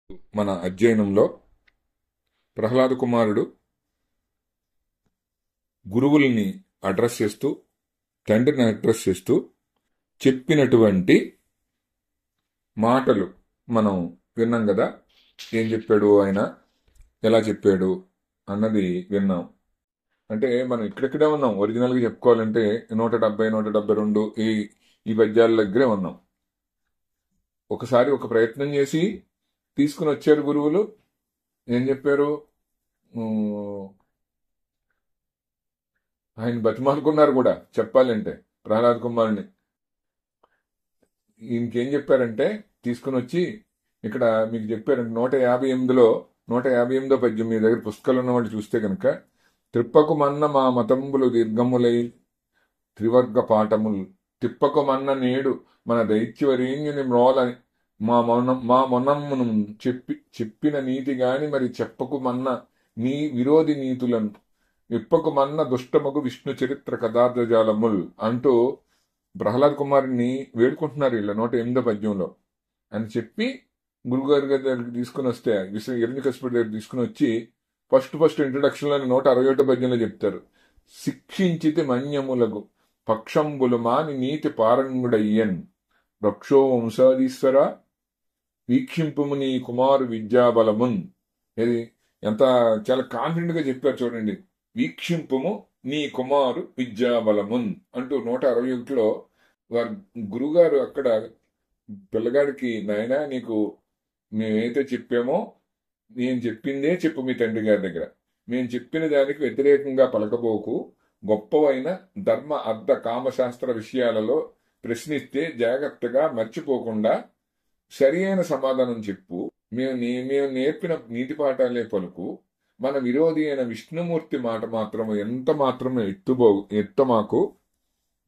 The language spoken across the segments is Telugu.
మన అధ్యయనంలో ప్రహ్లాద కుమారుడు గురువుల్ని అడ్రస్ చేస్తూ, తండ్రిని అడ్రస్ చేస్తూ చెప్పినటువంటి మాటలు మనం విన్నాం కదా. ఏం చెప్పాడు ఆయన, ఎలా చెప్పాడు అన్నది విన్నాం. అంటే మనం ఇక్కడిక్కడే ఉన్నాం. ఒరిజినల్గా చెప్పుకోవాలంటే 170, 172 ఈ పద్యాల దగ్గరే ఉన్నాం. ఒకసారి ఒక ప్రయత్నం చేసి తీసుకుని వచ్చారు గురువులు. ఏం చెప్పారు, ఆయన బతిమాలుకున్నారు కూడా చెప్పాలంటే ప్రహ్లాద కుమారుని. ఇంకేం చెప్పారంటే తీసుకుని వచ్చి ఇక్కడ మీకు చెప్పారంటే 158లో 158వ పద్యం మీ దగ్గర పుస్తకాలు ఉన్నవాళ్ళు చూస్తే కనుక, త్రిప్పకు మన్న మా మతంబులు దీర్ఘములై త్రివర్గ పాఠములు తిప్పకు మన్న నేడు మన దైత్యవరేణ్యుని మ్రోల మా మొనమ్మును చెప్పిన నీతి గాని మరి చెప్పకు మన్న నీ విరోధి నీతులను విప్పకు మన్న దుష్టమగు విష్ణు చరిత్ర కథార్థజాలముల్ అంటూ ప్రహ్లాద్ కుమార్ని వేడుకుంటున్నారు వీళ్ళ 108వ పద్యంలో అని చెప్పి గురుగారి దగ్గరికి తీసుకుని వస్తే హిరణ్యకశిపుడి దగ్గర తీసుకుని వచ్చి ఫస్ట్ ఇంట్రొడక్షన్ లో 161వ పద్యంలో చెప్తారు, శిక్షించితి మన్యములగు పక్షంబులు మాని నీతి పారంగుడయ్యన్ రక్షో వంశాధీశ్వర వీక్షింపుము నీ కుమారు విద్యాబలమున్. ఇది ఎంత చాలా కాన్ఫిడెంట్ గా చెప్పారు చూడండి. వీక్షింపుము నీ కుమారు విద్యాబలమున్ అంటూ 161లో వారి గురుగారు అక్కడ పిల్లగాడికి, నాయనా నీకు మేమైతే చెప్పామో నేను చెప్పిందే చెప్పు మీ తండ్రి గారి దగ్గర, మేము చెప్పిన దానికి వ్యతిరేకంగా పలకబోకు, గొప్పవైన ధర్మ అర్థ కామశాస్త్ర విషయాలలో ప్రశ్నిస్తే జాగ్రత్తగా మర్చిపోకుండా సరి అయిన సమాధానం చెప్పు, మేము నేర్పిన నీతి పాఠాలే పలుకు, మన విరోధి అయిన విష్ణుమూర్తి మాట మాత్రము ఎంత మాత్రమే ఎత్తమాకు,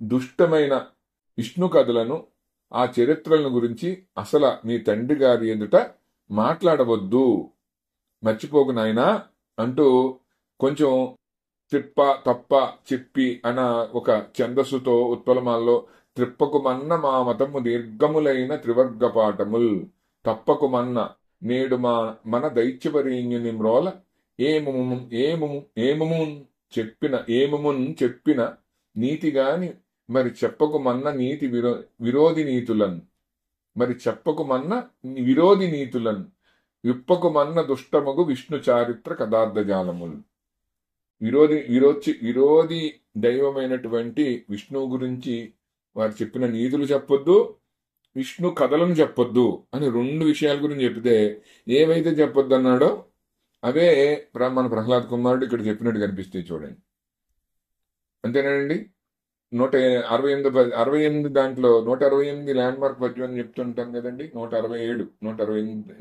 దుష్టమైన విష్ణు కథలను ఆ చరిత్రలను గురించి అసలు మీ తండ్రి గారి ఎదుట మాట్లాడవద్దు, మర్చిపోకు నాయనా అంటూ కొంచెం తప్ప చెప్పి అన్న ఒక ఛందస్సుతో ఉత్పలమాల్లో త్రిప్పకు మన్న మా మతము దీర్ఘములైన త్రివర్గ పాఠముల్ తప్పకు మన్న నేడు మన దైత్యవరేణ్యుని మ్రోల ఏమమున్ చెప్పిన నీతిగాని మరి చెప్పకు మన్న నీతి విరోధి నీతులన్ మరి చెప్పకు మన్న విరోధి నీతులన్ విప్పకు మన్న దుష్టమగు విష్ణు చారిత్ర కథార్థజాలములు. విరోధి దైవమైనటువంటి విష్ణువు గురించి వారు చెప్పిన నీతులు చెప్పొద్దు, విష్ణు కథలను చెప్పొద్దు అని 2 విషయాల గురించి చెప్తే ఏవైతే చెప్పొద్దు అన్నాడో అవే మన ప్రహ్లాద్ కుమారుడు ఇక్కడ చెప్పినట్టు కనిపిస్తాయి చూడండి. అంతేనండి. 168 దాంట్లో 168 ల్యాండ్ మార్క్ పద్యం అని చెప్తుంటాం కదండి. 167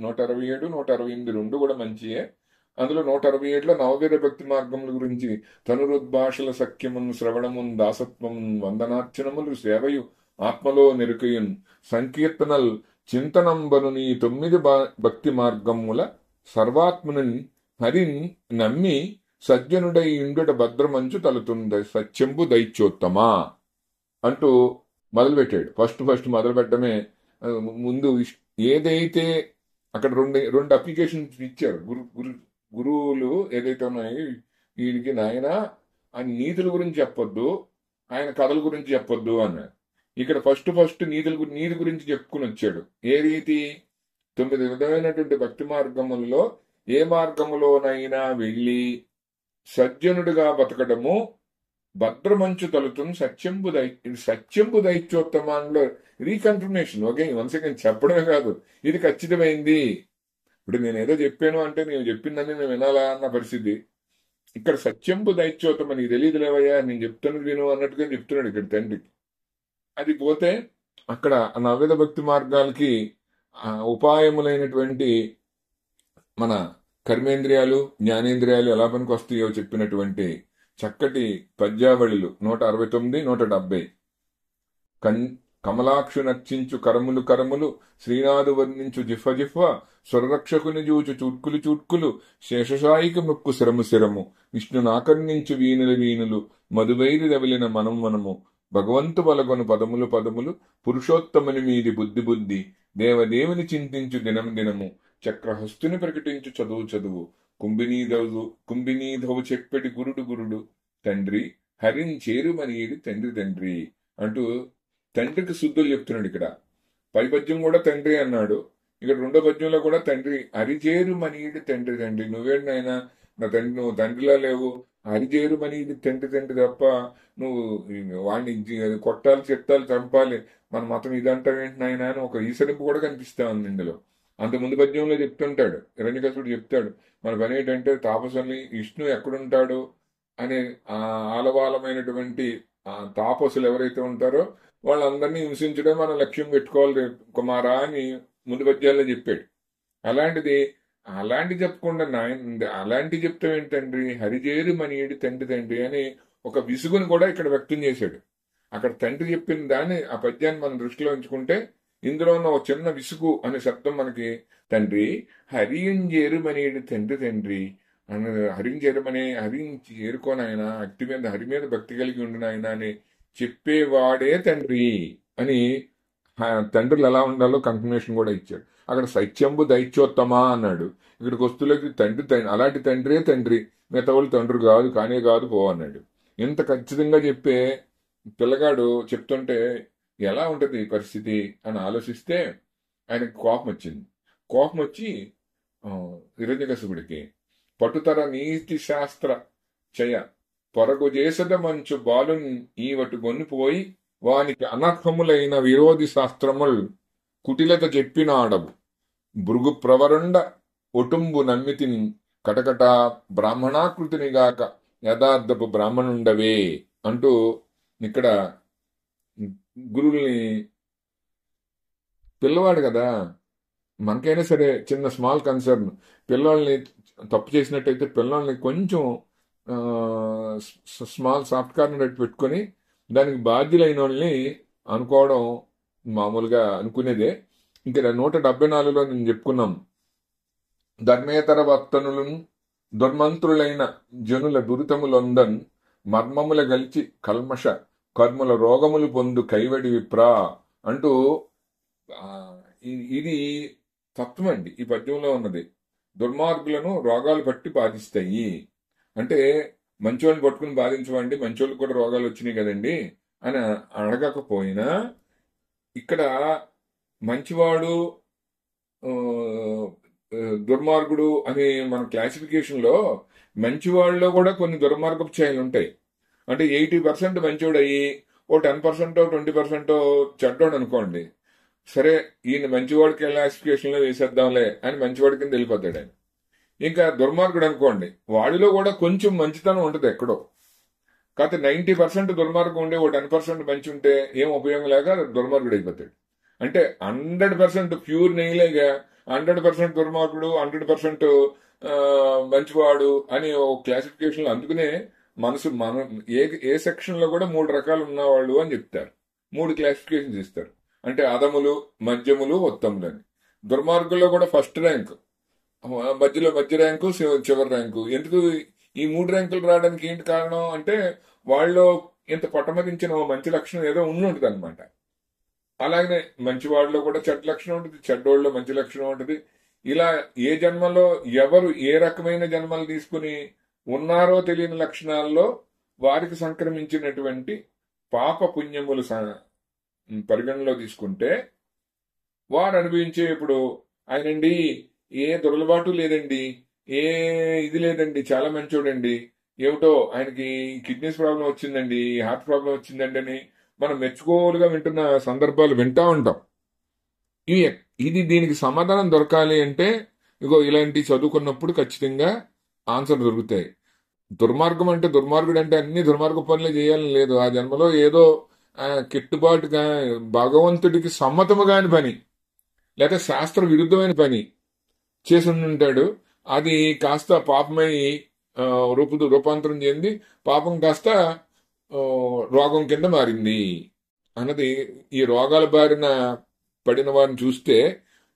168 2 కూడా మంచియే. అందులో 167లో నవవీర భక్తి మార్గముల గురించి తనురుద్భాషల సఖ్యమును శ్రవణమున్ దాసత్వమున్ వందనార్చనములు సేవయు ఆత్మలో నెరుకయున్ సంకీర్తనల్ చింతనంబను నీ 9 భక్తి మార్గముల సర్వాత్మని హరిన్ నమ్మి సజ్జనుడై ఇండుట భద్రమంచు తలుతుంద సత్యంబు దైత్యోత్తమా అంటూ మొదలుపెట్టాడు. ఫస్ట్ మొదలు పెట్టడమే ముందు ఏదైతే అక్కడ రెండు అప్లికేషన్స్ ఇచ్చారు గురువులు ఏదైతే ఉన్నాయో వీడికి, నాయన ఆయన నీతుల గురించి చెప్పొద్దు, ఆయన కథల గురించి చెప్పొద్దు అన్నారు. ఇక్కడ ఫస్ట్ నీతి గురించి చెప్పుకుని వచ్చాడు. ఏ రీతి 9 విధమైనటువంటి భక్తి మార్గములలో ఏ మార్గములోనైనా వెళ్ళి సజ్జనుడిగా బతకడము భద్రమంచు తలుతుని సత్యంబు దైత్యోత్తమాన్లో రీకన్ఫర్మేషన్. ఓకే, వన్స్ అగైన్ చెప్పడమే కాదు, ఇది ఖచ్చితమైంది. ఇప్పుడు నేను ఏదో చెప్పాను అంటే నేను చెప్పిందని నేను వినాలా అన్న పరిస్థితి. ఇక్కడ సత్యంబు దైత్యోత్తమ నీకు తెలియదు లేవయ్యా, నేను చెప్తున్నది విను అన్నట్టుగా చెప్తున్నాడు ఇక్కడ తండ్రికి. అది పోతే అక్కడ నవవిధ భక్తి మార్గాలకి ఉపాయములైనటువంటి మన కర్మేంద్రియాలు జ్ఞానేంద్రియాలు ఎలా పనికి వస్తాయో చెప్పినటువంటి చక్కటి పద్యావళిలు 169, 170. కమలాక్షు నర్చించు కరములు శ్రీనాథు వర్ణించు జిఫ్వ స్వరరక్షకుని జూచు చూట్కులు శేషశాయికి మొక్కు శిరము విష్ణునాకర్ణించు వీణులు మధువైరి రవిలిన మనము భగవంతు బలగొను పదములు పురుషోత్తముని మీది బుద్ధి దేవదేవుని చింతించు దినము చక్రహస్తుని ప్రకటించు చదువు చదువు, కుంభినీధవు చెప్పెటి గురుడు గురుడు, తండ్రి హరించేరుమనీయుడి తండ్రి తండ్రి అంటూ తండ్రికి శుద్ధులు చెప్తున్నాడు. ఇక్కడ పై పద్యం కూడా తండ్రి అన్నాడు, ఇక్కడ రెండో పద్యంలో కూడా తండ్రి హరిచేరు మనీయుడి తండ్రి తండ్రి. నువ్వేంటి నాయన నా తండ్రి, నువ్వు తండ్రిలా లేవు, హరిచేరు మనీయుడి తండ్రి తండ్రి తప్ప నువ్వు వాడిని కొట్టాలి చెట్టాలి చంపాలి మన మతం ఇదంటావేంటి నాయన అని ఒక ఈసరింపు కూడా కనిపిస్తా ఉంది ఇందులో. అంత ముందు పద్యంలో చెప్తుంటాడు, హిరణ్యకశిపుడు చెప్తాడు మన పని ఏంటంటే తాపసుల్ని విష్ణు ఎక్కడుంటాడు అనే ఆలవాలమైనటువంటి తాపసులు ఎవరైతే ఉంటారో వాళ్ళందరినీ హింసించడం మన లక్ష్యం పెట్టుకోవాలి కుమారా అని ముందు పద్యాల్లో చెప్పాడు. అలాంటి చెప్పకుండా అలాంటి చెప్తాం ఏంటండ్రి, హరిజేరు మనీయుడి తండ్రి తండ్రి అని ఒక విసుగుని కూడా ఇక్కడ వ్యక్తం చేశాడు. అక్కడ తండ్రి చెప్పిన దాన్ని ఆ పద్యాన్ని మనం దృష్టిలో ఉంచుకుంటే ఇందులో ఉన్న ఒక చిన్న విసుగు అనే శబ్దం మనకి తండ్రి హరియంజేరు మనీయుడి తండ్రి తండ్రి అని, హరించి చేరుకోనాయన, అక్తి మీద హరి మీద భక్తి కలిగి ఉండిన ఆయన అని చెప్పేవాడే తండ్రి అని తండ్రులు ఎలా ఉండాలో కన్ఫర్మేషన్ కూడా ఇచ్చాడు. అక్కడ సత్యంబు దైత్యోత్తమా అన్నాడు, ఇక్కడికి వస్తువులకి తండ్రి అలాంటి తండ్రే తండ్రి, మిగతా వాళ్ళు తండ్రి కాదు కానే కాదు పో అన్నాడు. ఇంత ఖచ్చితంగా చెప్పే పిల్లగాడు చెప్తుంటే ఎలా ఉంటది ఈ పరిస్థితి అని ఆలోచిస్తే ఆయనకు కోపం వచ్చి హిరణ్యకశిపుడికి పట్టుతర నీతి శాస్త్ర చయ పొరగు చేసద మంచు బాలున్ ఈవటు గొన్నిపోయి వానికి అనర్హములైన విరోధి శాస్త్రముల్ కుటిలత చెప్పినాడవు, భృగు ప్రవరుండ ఒటుంబు నమ్మితిని కటకట బ్రాహ్మణాకృతినిగాక యథార్థపు బ్రాహ్మణుండవే అంటూ ఇక్కడ గురువుల్ని, పిల్లవాడు కదా మనకైనా సరే చిన్న స్మాల్ కన్సర్న్, పిల్లల్ని తప్పు చేసినట్టయితే పిల్లల్ని కొంచెం స్మాల్ సాఫ్ట్ కార్నర్ పెట్టుకొని దానికి బాధ్యులైన వాళ్ళని అనుకోవడం మామూలుగా అనుకునేదే. ఇంకా 174లో నేను చెప్పుకున్నాం, ధర్మేతర వర్తనులను దుర్మంత్రులైన జనుల దురితములొందన్ మర్మముల గలిచి కల్మష కర్ముల రోగములు పొందు కైవడి విప్రా అంటూ ఇది తత్వం అండి ఈ పద్యంలో ఉన్నది. దుర్మార్గులను రోగాలు పట్టి బాధిస్తాయి అంటే మంచోళ్ళని పట్టుకుని బాధించవండి, మంచోళ్ళకి కూడా రోగాలు వచ్చినాయి కదండి అని అడగకపోయినా ఇక్కడ మంచివాడు దుర్మార్గుడు అనే మన క్లాసిఫికేషన్ లో మంచివాళ్ళలో కూడా కొన్ని దుర్మార్గపు ఛాయలు ఉంటాయి. అంటే 80% మంచోడు అయ్యి ఓ 10% 20% చెడ్డోడు అనుకోండి, సరే ఈయన మంచివాడి క్లాసిఫికేషన్ లో వేసేద్దాంలే అని మంచివాడి కింద వెళ్ళిపోతాడు ఆయన. ఇంకా దుర్మార్గుడు అనుకోండి, వాడిలో కూడా కొంచెం మంచితనం ఉంటుంది ఎక్కడో, కాకపోతే 90% దుర్మార్గం ఉండే ఓ 10% మంచి ఉంటే ఏం ఉపయోగం లేక దుర్మార్గుడు అయిపోతాడు. అంటే 100% ప్యూర్ నెయ్యలేగా 100% దుర్మార్గుడు 100% మంచివాడు అని ఓ క్లాసిఫికేషన్ లో. అందుకనే మనం ఏ సెక్షన్ లో కూడా 3 రకాలు ఉన్నవాళ్ళు అని చెప్తారు, 3 క్లాసిఫికేషన్స్ ఇస్తారు. అంటే అధములు, మధ్యములు, ఉత్తములు అని. దుర్మార్గుల్లో కూడా ఫస్ట్ ర్యాంక్, మధ్య ర్యాంకు, చివరి ర్యాంకు. ఎందుకు ఈ 3 ర్యాంకులు రావడానికి ఏంటి కారణం అంటే వాళ్ళు ఇంత పట్టమరించిన మంచి లక్షణం ఏదో ఉంటుంది అనమాట. అలాగనే మంచి వాళ్ళలో కూడా చెడ్డ లక్షణం ఉంటుంది, చెడ్డోళ్ళలో మంచి లక్షణం ఉంటుంది. ఇలా ఏ జన్మలో ఎవరు ఏ రకమైన జన్మలు తీసుకుని ఉన్నారో తెలియని లక్షణాల్లో వారికి సంక్రమించినటువంటి పాప పుణ్యములు పరిగణలో తీసుకుంటే వారు అనుభవించే, ఇప్పుడు ఆయనండి ఏ దురలబాటు లేదండి, ఏ ఇది లేదండి, చాలా మంచోడండి, ఏమిటో ఆయనకి కిడ్నీస్ ప్రాబ్లం వచ్చిందండి, హార్ట్ ప్రాబ్లం వచ్చిందండి అని మనం మెచ్చుకోలుగా వింటున్న సందర్భాలు వింటా ఉంటాం. ఇది దీనికి సమాధానం దొరకాలి అంటే ఇగో ఇలాంటి చదువుకున్నప్పుడు ఖచ్చితంగా ఆన్సర్ దొరుకుతాయి. దుర్మార్గుడు అంటే అన్ని దుర్మార్గ పనులే చేయాలని లేదు. ఆ జన్మలో ఏదో కిట్టుబాటుగా భగవంతుడికి సమ్మతము కాని పని లేక శాస్త్ర విరుద్ధమైన పని చేసి ఉంటాడు. అది కాస్త పాపమై రూపాంతరం చెంది పాపం కాస్త రోగం కింద మారింది అన్నది. ఈ రోగాల బారిన పడిన వారిని చూస్తే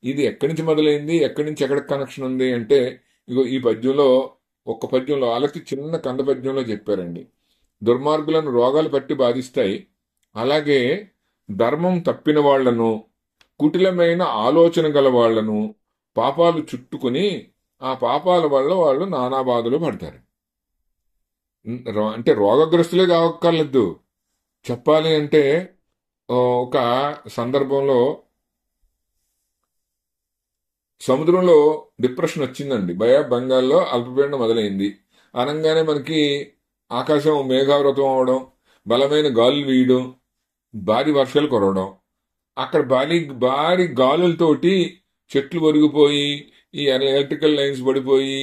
ఇది ఎక్కడి నుంచి మొదలైంది, ఎక్కడి నుంచి ఎక్కడికి కనెక్షన్ ఉంది అంటే ఇగో ఈ పద్యంలో, ఒక్క పద్యంలో వాళ్ళకి చిన్న కంద పద్యంలో చెప్పారండి. దుర్మార్గులను రోగాలు పట్టి బాధిస్తాయి, అలాగే ధర్మం తప్పిన వాళ్లను, కుటిలమైన ఆలోచన గల వాళ్లను, పాపాలు చుట్టుకుని ఆ పాపాల వల్ల వాళ్ళు నానా బాధలు పడతారు. అంటే రోగగ్రస్తులే కావక్కర్లేదు. చెప్పాలి అంటే ఒక సందర్భంలో సముద్రంలో డిప్రెషన్ వచ్చిందండి. బెంగాల్లో అల్పపీడనం మొదలైంది. అనగానే మనకి ఆకాశం మేఘావృతం అవడం, బలమైన గాలులు వీయడం, భారీ వర్షాలు కురవడం, అక్కడ భారీ భారీ గాలులతోటి చెట్లు ఒరిగిపోయి, ఈ ఎలక్ట్రికల్ లైన్స్ పడిపోయి,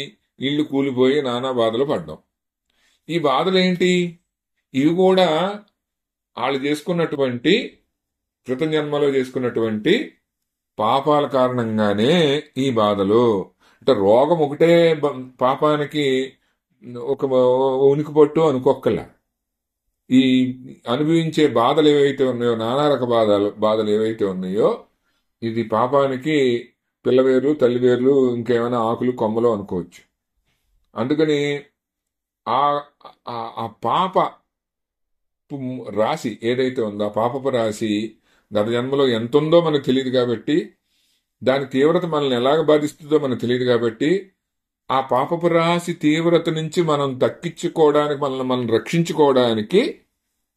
ఇళ్ళు కూలిపోయి నానా బాధలు పడ్డాం. ఈ బాధలు ఏంటి? ఇవి కూడా వాళ్ళు చేసుకున్నటువంటి కృత జన్మలో చేసుకున్నటువంటి పాపాల కారణంగానే ఈ బాధలు. అంటే రోగం ఒకటే పాపానికి ఒక ఉనికి పట్టు అనుకోక్కల. ఈ అనుభవించే బాధలు ఏవైతే ఉన్నాయో, నానా రక బాధలు ఏవైతే ఉన్నాయో, ఇది పాపానికి పిల్లవేర్లు, తల్లివేర్లు, ఇంకేమైనా ఆకులు, కొమ్మలు అనుకోవచ్చు. అందుకని ఆ పాప రాశి ఏదైతే ఉందో, ఆ పాపపు రాశి గత జన్మలో ఎంత ఉందో మనకు తెలియదు కాబట్టి, దాని తీవ్రత మనల్ని ఎలాగ బాధిస్తుందో మనకు తెలియదు కాబట్టి, ఆ పాపపు రాశి తీవ్రత నుంచి మనం దక్కించుకోవడానికి, మనం రక్షించుకోవడానికి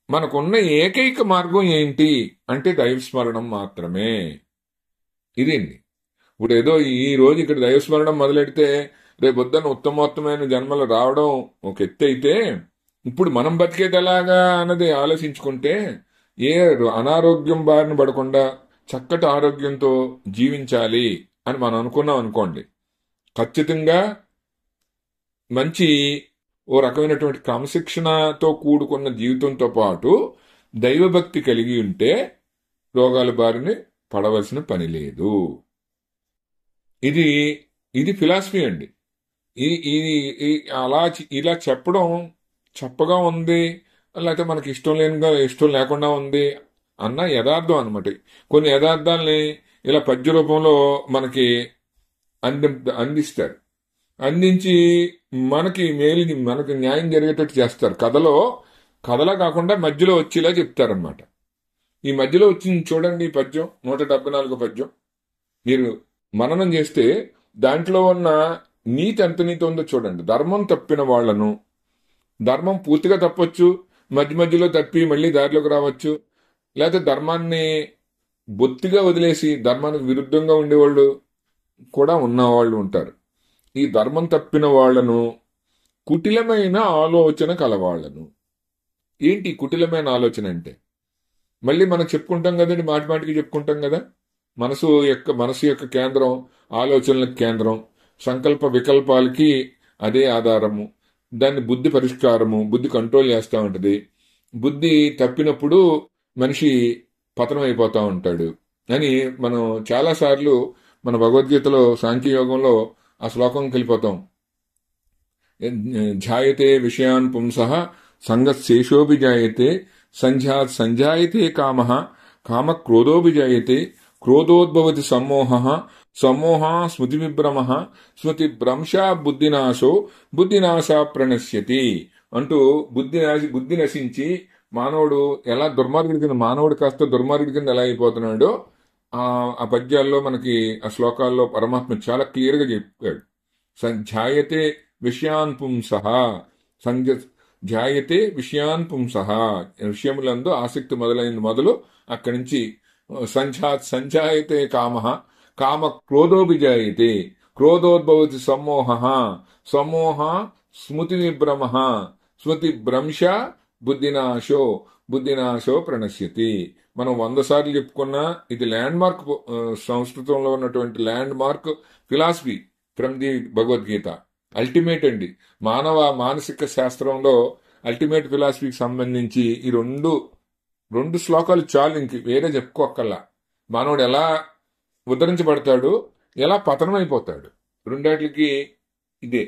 మనకున్న ఏకైక మార్గం ఏంటి అంటే దైవస్మరణం మాత్రమే. ఇదండి. ఇప్పుడు ఏదో ఈ రోజు ఇక్కడ దైవస్మరణం మొదలెడితే రేపొద్దున ఉత్తమోత్తమైన జన్మలు రావడం ఒక ఎత్తు అయితే, ఇప్పుడు మనం బతికేది ఎలాగా అన్నది ఆలోచించుకుంటే, ఏ అనారోగ్యం బారిన పడకుండా చక్కటి ఆరోగ్యంతో జీవించాలి అని మనం అనుకున్నాం అనుకోండి, ఖచ్చితంగా మంచి ఓ రకమైనటువంటి క్రమశిక్షణతో కూడుకున్న జీవితంతో పాటు దైవభక్తి కలిగి ఉంటే రోగాల బారిని పడవలసిన పని లేదు. ఇది ఫిలాసఫీ అండి. అలా ఇలా చెప్పడం చెప్పగా ఉంది, లేకపోతే మనకి ఇష్టం లేకుండా ఉంది అన్న యథార్థం అనమాట. కొన్ని యథార్థాలని ఇలా పద్య రూపంలో మనకి అందిస్తారు. అందించి మనకి మనకి న్యాయం జరిగేటట్టు చేస్తారు. కథలా కాకుండా మధ్యలో వచ్చేలా చెప్తారనమాట. ఈ మధ్యలో వచ్చింది చూడండి, ఈ పద్యం 174 పద్యం మీరు మననం చేస్తే దాంట్లో ఉన్న నీతి ఎంత నీతి ఉందో చూడండి. ధర్మం తప్పిన వాళ్లను, ధర్మం పూర్తిగా తప్పొచ్చు, మధ్య మధ్యలో తప్పి మళ్ళీ దారిలోకి రావచ్చు, లేకపోతే ధర్మాన్ని బొత్తిగా వదిలేసి ధర్మానికి విరుద్ధంగా ఉండేవాళ్ళు కూడా ఉన్నవాళ్ళు ఉంటారు. ఈ ధర్మం తప్పిన వాళ్లను, కుటిలమైన ఆలోచన కలవాళ్లను. ఏంటి కుటిలమైన ఆలోచన అంటే? మళ్ళీ మనం చెప్పుకుంటాం కదండి, మాటికి చెప్పుకుంటాం కదా, మనసు యొక్క కేంద్రం, ఆలోచనలకు కేంద్రం, సంకల్ప వికల్పాలకి అదే ఆధారము, దాన్ని బుద్ధి పరిష్కారము, బుద్ధి కంట్రోల్ చేస్తూ ఉంటుంది. బుద్ధి తప్పినప్పుడు మనిషి పతనం అయిపోతూ ఉంటాడు అని మనం చాలాసార్లు మన భగవద్గీతలో సాంఖ్యయోగంలో ఆ శ్లోకంకి వెళ్ళిపోతాం. ఝాయతే విషయాన్ పుంసః సంగశేషోభి జాయతే సంజాయతే కామః కామ క్రోధోభి జాయతే క్రోధోద్భవతి సమ్మోహః సమ్మోహ స్మృతి విభ్రమః స్మృతి భ్రంశా బుద్ధినాశా ప్రణశ్యతి అంటూ బుద్ధి నశించి మానవుడు ఎలా దుర్మార్గుడి కింద, మానవుడు కాస్త దుర్మార్గుడి కింద ఎలా అయిపోతున్నాడో ఆ పద్యాల్లో మనకి, ఆ శ్లోకాల్లో పరమాత్మ చాలా క్లియర్ గా చెప్పాడు. ఝాయతే విషయాన్ పుంసః, ఝాయతే విషయాన్ పుంసః, విషయములందు ఆసక్తి మొదలు అక్కడి నుంచి సంజాయతే కామః కామ క్రోధోభిజాయతే క్రోధోద్భవతి సమ్మోహః సమ్మోహ స్మృతి విభ్రమః స్మృతి భ్రంశ బుద్ధినాశో ప్రణశ్యతి. మనం 100 సార్లు చెప్పుకున్నా ఇది ల్యాండ్ మార్క్, సంస్కృతంలో ఉన్నటువంటి land mark philosophy from the Bhagavad Gita. Ultimate అండి, మానసిక శాస్త్రంలో అల్టిమేట్ ఫిలాసఫీకి సంబంధించి ఈ రెండు శ్లోకాలు చాలు, ఇంక వేరే చెప్పుకోక్కల్లా. మానవుడు ఎలా ఉద్ధరించబడతాడు, ఎలా పతనం అయిపోతాడు, రెండాటికి ఇదే.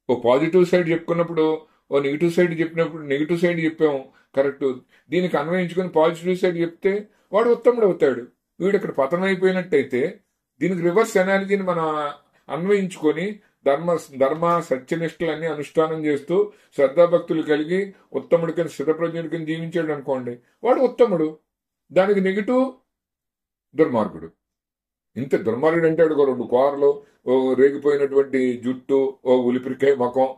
ఓ పాజిటివ్ సైడ్ చెప్పుకున్నప్పుడు, ఓ నెగిటివ్ సైడ్ చెప్పినప్పుడు నెగిటివ్ సైడ్ చెప్పాం కరెక్ట్, దీనికి అన్వయించుకుని పాజిటివ్ సైడ్ చెప్తే వాడు ఉత్తముడు అవుతాడు. వీడు ఇక్కడ పతనం అయిపోయినట్టయితే దీనికి రివర్స్ ఎనాలజీని మనం అన్వయించుకొని ధర్మ సత్యనిష్టలన్నీ అనుష్ఠానం చేస్తూ శ్రద్ధాభక్తులు కలిగి ఉత్తముడి కింద స్థితప్రజ్ఞుడి కింద జీవించాడు అనుకోండి, వాడు ఉత్తముడు. దానికి నెగిటివ్ దుర్మార్గుడు. ఇంత దుర్మార్గుడు అంటే ఒక 2 కూరలు, ఓ రేగిపోయినటువంటి జుట్టు, ఓ ఉలిపిరికాయ ముఖం,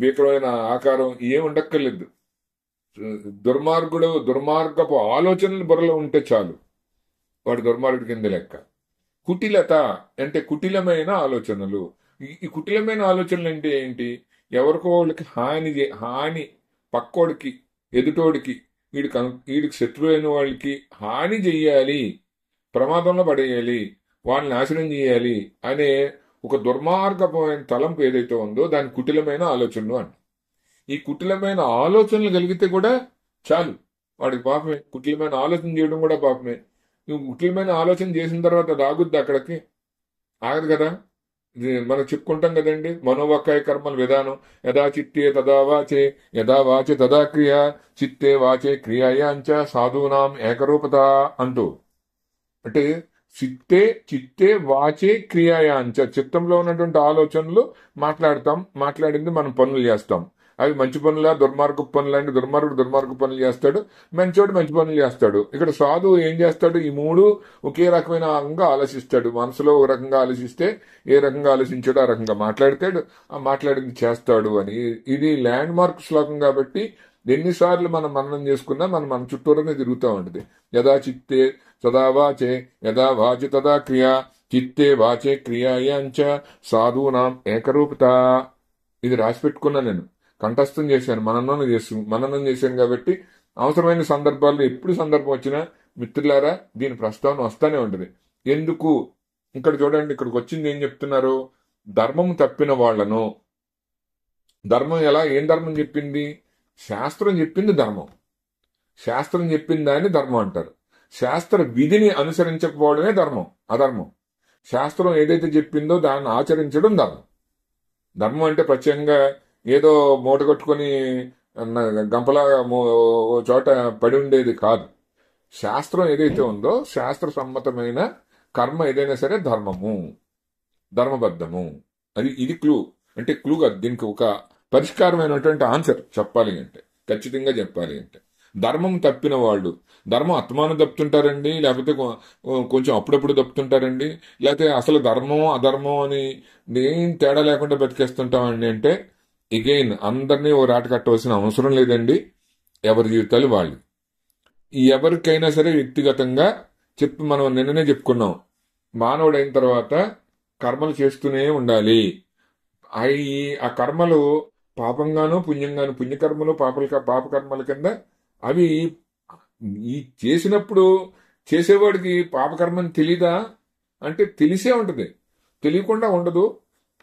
భీకరమైన ఆకారం ఏం ఉండక్కర్లేదు. దుర్మార్గపు ఆలోచనలు బుర్రలో ఉంటే చాలు, వాడు దుర్మార్గుడి కింద లెక్క. కుటిలత అంటే కుటిలమైన ఆలోచనలు. ఈ కుటిలమైన ఆలోచనలు అంటే ఏంటి? ఎవరికో వాళ్ళకి హాని, పక్కోడికి, ఎదుటోడికి, వీడికి శత్రువు అయిన వాళ్ళకి హాని చెయ్యాలి, ప్రమాదంలో పడేయాలి, వాళ్ళని నాశనం చేయాలి అనే ఒక దుర్మార్గమైన తలంపు ఏదైతే ఉందో దాని కుటిలమైన ఆలోచనలు అంట. ఈ కుటిలమైన ఆలోచనలు కలిగితే కూడా చాలు, వాడికి పాపమే. కుటిలమైన ఆలోచన చేయడం కూడా పాపమే. నువ్వు కుటిలమైన ఆలోచన చేసిన తర్వాత అది ఆగుద్ది? అక్కడికి ఆగదు కదా. ఇది మనం చెప్పుకుంటాం కదండి, మనోవాక్కాయ కర్మల విధానం. యదా చిత్తే తదా వాచే, యదా వాచే తదా క్రియ, చిత్తే వాచే క్రియాయాంచ సాధూనాం ఏకరూపత అంటూ. అంటే చిత్తే వాచే క్రియాయాంచ, చిత్తంలో ఉన్నటువంటి ఆలోచనలు మాట్లాడింది మనం పనులు చేస్తాం. అవి మంచి పనులా దుర్మార్గపు పనులా అంటే దుర్మార్గుడు పనులు చేస్తాడు, మంచోడు మంచి పనులు చేస్తాడు. ఇక్కడ సాధువు ఏం చేస్తాడు? ఈ మూడు ఒకే రకమైన ఆలోచిస్తాడు. మనసులో ఒక రకంగా ఆలోచిస్తే ఏ రకంగా ఆలోచించాడో ఆ రకంగా మాట్లాడతాడు, ఆ మాట్లాడింది చేస్తాడు అని. ఇది ల్యాండ్ మార్క్ శ్లోకం కాబట్టి ఎన్నిసార్లు మనం మననం చేసుకున్నా మన చుట్టూరునే తిరుగుతూ ఉంటుంది. యదా చిత్తే తదా వాచే, యదా వాచే తదా క్రియ, చిత్తే వాచే క్రియాయాంచ సాధూనాం ఏకరూపత. ఇది రాసి పెట్టుకున్నా, నేను కంఠస్థం చేశాను, మననం చేశాను కాబట్టి అవసరమైన సందర్భాల్లో ఎప్పుడు సందర్భం వచ్చినా మిత్రులారా దీని ప్రస్తావన వస్తానే ఉంటుంది. ఎందుకు? ఇక్కడ చూడండి, ఇక్కడికి వచ్చింది ఏం చెప్తున్నారు? ధర్మం తప్పిన వాళ్లను. ధర్మం ఏం ధర్మం చెప్పింది? శాస్త్రం చెప్పింది ధర్మం. శాస్త్రం చెప్పిన దాన్ని ధర్మం అంటారు. శాస్త్ర విధిని అనుసరించకపోవడమే అధర్మం. శాస్త్రం ఏదైతే చెప్పిందో దాన్ని ఆచరించడం ధర్మం. ధర్మం అంటే ప్రత్యేకంగా ఏదో మూట కట్టుకొని గంపలాగా చోట పడి ఉండేది కాదు. శాస్త్రం ఏదైతే ఉందో శాస్త్ర సమ్మతమైన కర్మ ఏదైనా సరే ధర్మబద్ధము. ఇది క్లూ. అంటే క్లూ కాదు, దీనికి ఒక పరిష్కారమైనటువంటి ఆన్సర్ చెప్పాలి అంటే, ఖచ్చితంగా చెప్పాలి అంటే. ధర్మం తప్పిన వాళ్ళు, ధర్మం అత్మానం తప్పుతుంటారండి, లేకపోతే కొంచెం అప్పుడప్పుడు తప్పుతుంటారండి, లేకపోతే అసలు ధర్మం అధర్మం అని ఏం తేడా లేకుండా బతికేస్తుంటామండి అంటే, ఎగైన్ అందరినీ ఓ రాట కట్టవలసిన అవసరం లేదండి. ఎవరి జీవితాలు వాళ్ళు. ఎవరికైనా సరే వ్యక్తిగతంగా మనం నిన్ననే చెప్పుకున్నాం, మానవుడైన తర్వాత కర్మలు చేస్తూనే ఉండాలి. ఆ కర్మలు పాపంగాను పుణ్యంగాను, పుణ్యకర్మలు పాపకర్మల కింద అవి చేసినప్పుడు చేసేవాడికి పాపకర్మని తెలీదా అంటే తెలిసే ఉంటుంది, తెలియకుండా ఉండదు,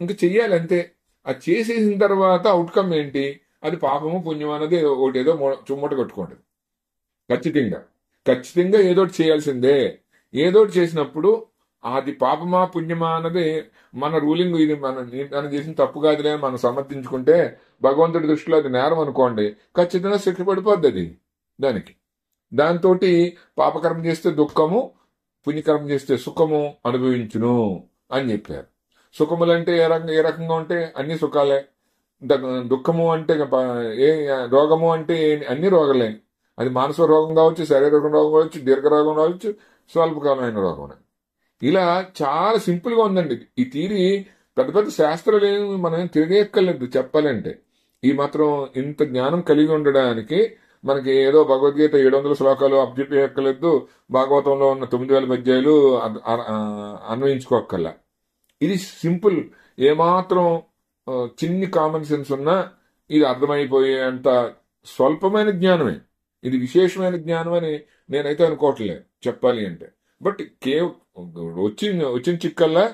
ఇంకా చెయ్యాలి అంతే. అది చేసేసిన తర్వాత అవుట్కమ్ ఏంటి? అది పాపము పుణ్యం అన్నది ఒకటేదో చుమ్మట కట్టుకుంటుంది. ఖచ్చితంగా ఏదోటి చేయాల్సిందే. ఏదోటి చేసినప్పుడు అది పాపమా పుణ్యమా అన్నది మన రూలింగ్. ఇది మనం చేసిన తప్పు కాదులే మనం సమర్థించుకుంటే భగవంతుడి దృష్టిలో అది నేరం అనుకోండి, ఖచ్చితంగా శిక్ష పడిపోద్ది అది దానికి. దాంతో పాపకర్మ చేస్తే దుఃఖము, పుణ్యకర్మ చేస్తే సుఖము అనుభవించును అని చెప్పారు. సుఖములంటే ఏ రకంగా ఉంటే అన్ని సుఖాలే. దుఃఖము అంటే రోగము అంటే అన్ని రోగాలే. అది మానసిక రోగం కావచ్చు, శారీరక రోగం కావచ్చు, దీర్ఘరోగం కావచ్చు, స్వల్పకాలమైన రోగం. ఇలా చాలా సింపుల్ గా ఉందండి ఈ థియరీ. పెద్ద పెద్ద శాస్త్రాలు ఏమి మనం తిరిగేయక్కర్లేదు చెప్పాలంటే. ఈ మాత్రం ఇంత జ్ఞానం కలిగి ఉండడానికి మనకి ఏదో భగవద్గీత 700 శ్లోకాలు అప్పచెప్పక్కర్లేదు, భాగవతంలో ఉన్న 9000 పద్యాలు అన్వయించుకోక్కర్లా. ఇది సింపుల్. ఏమాత్రం చిన్ని కామన్ సెన్స్ ఉన్నా ఇది అర్థమైపోయేంత స్వల్పమైన జ్ఞానమే. ఇది విశేషమైన జ్ఞానం అని నేనైతే అనుకోవట్లేదు చెప్పాలి అంటే. బట్ వచ్చిన చిక్కల్లా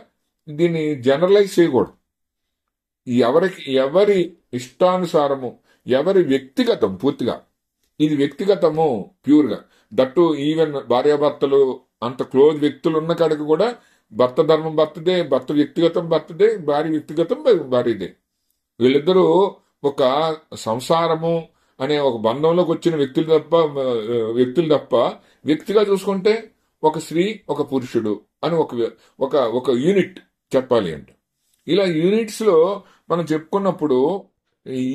దీన్ని జనరలైజ్ చేయకూడదు. ఎవరి ఇష్టానుసారము, ఎవరి వ్యక్తిగతం, పూర్తిగా ఇది వ్యక్తిగతము ప్యూర్గా. దట్టు ఈవెన్ భార్యాభర్తలు అంత క్లోజ్ వ్యక్తులు ఉన్న కాడికి కూడా భర్త ధర్మం భర్తదే, భర్త వ్యక్తిగతం భర్తదే, భార్య వ్యక్తిగతం భార్యదే. వీళ్ళిద్దరూ ఒక సంసారము అనే ఒక బంధంలోకి వచ్చిన వ్యక్తులు తప్ప వ్యక్తిగా చూసుకుంటే ఒక స్త్రీ ఒక పురుషుడు అని ఒక యూనిట్ చెప్పాలి అంటే. ఇలా యూనిట్స్ లో మనం చెప్పుకున్నప్పుడు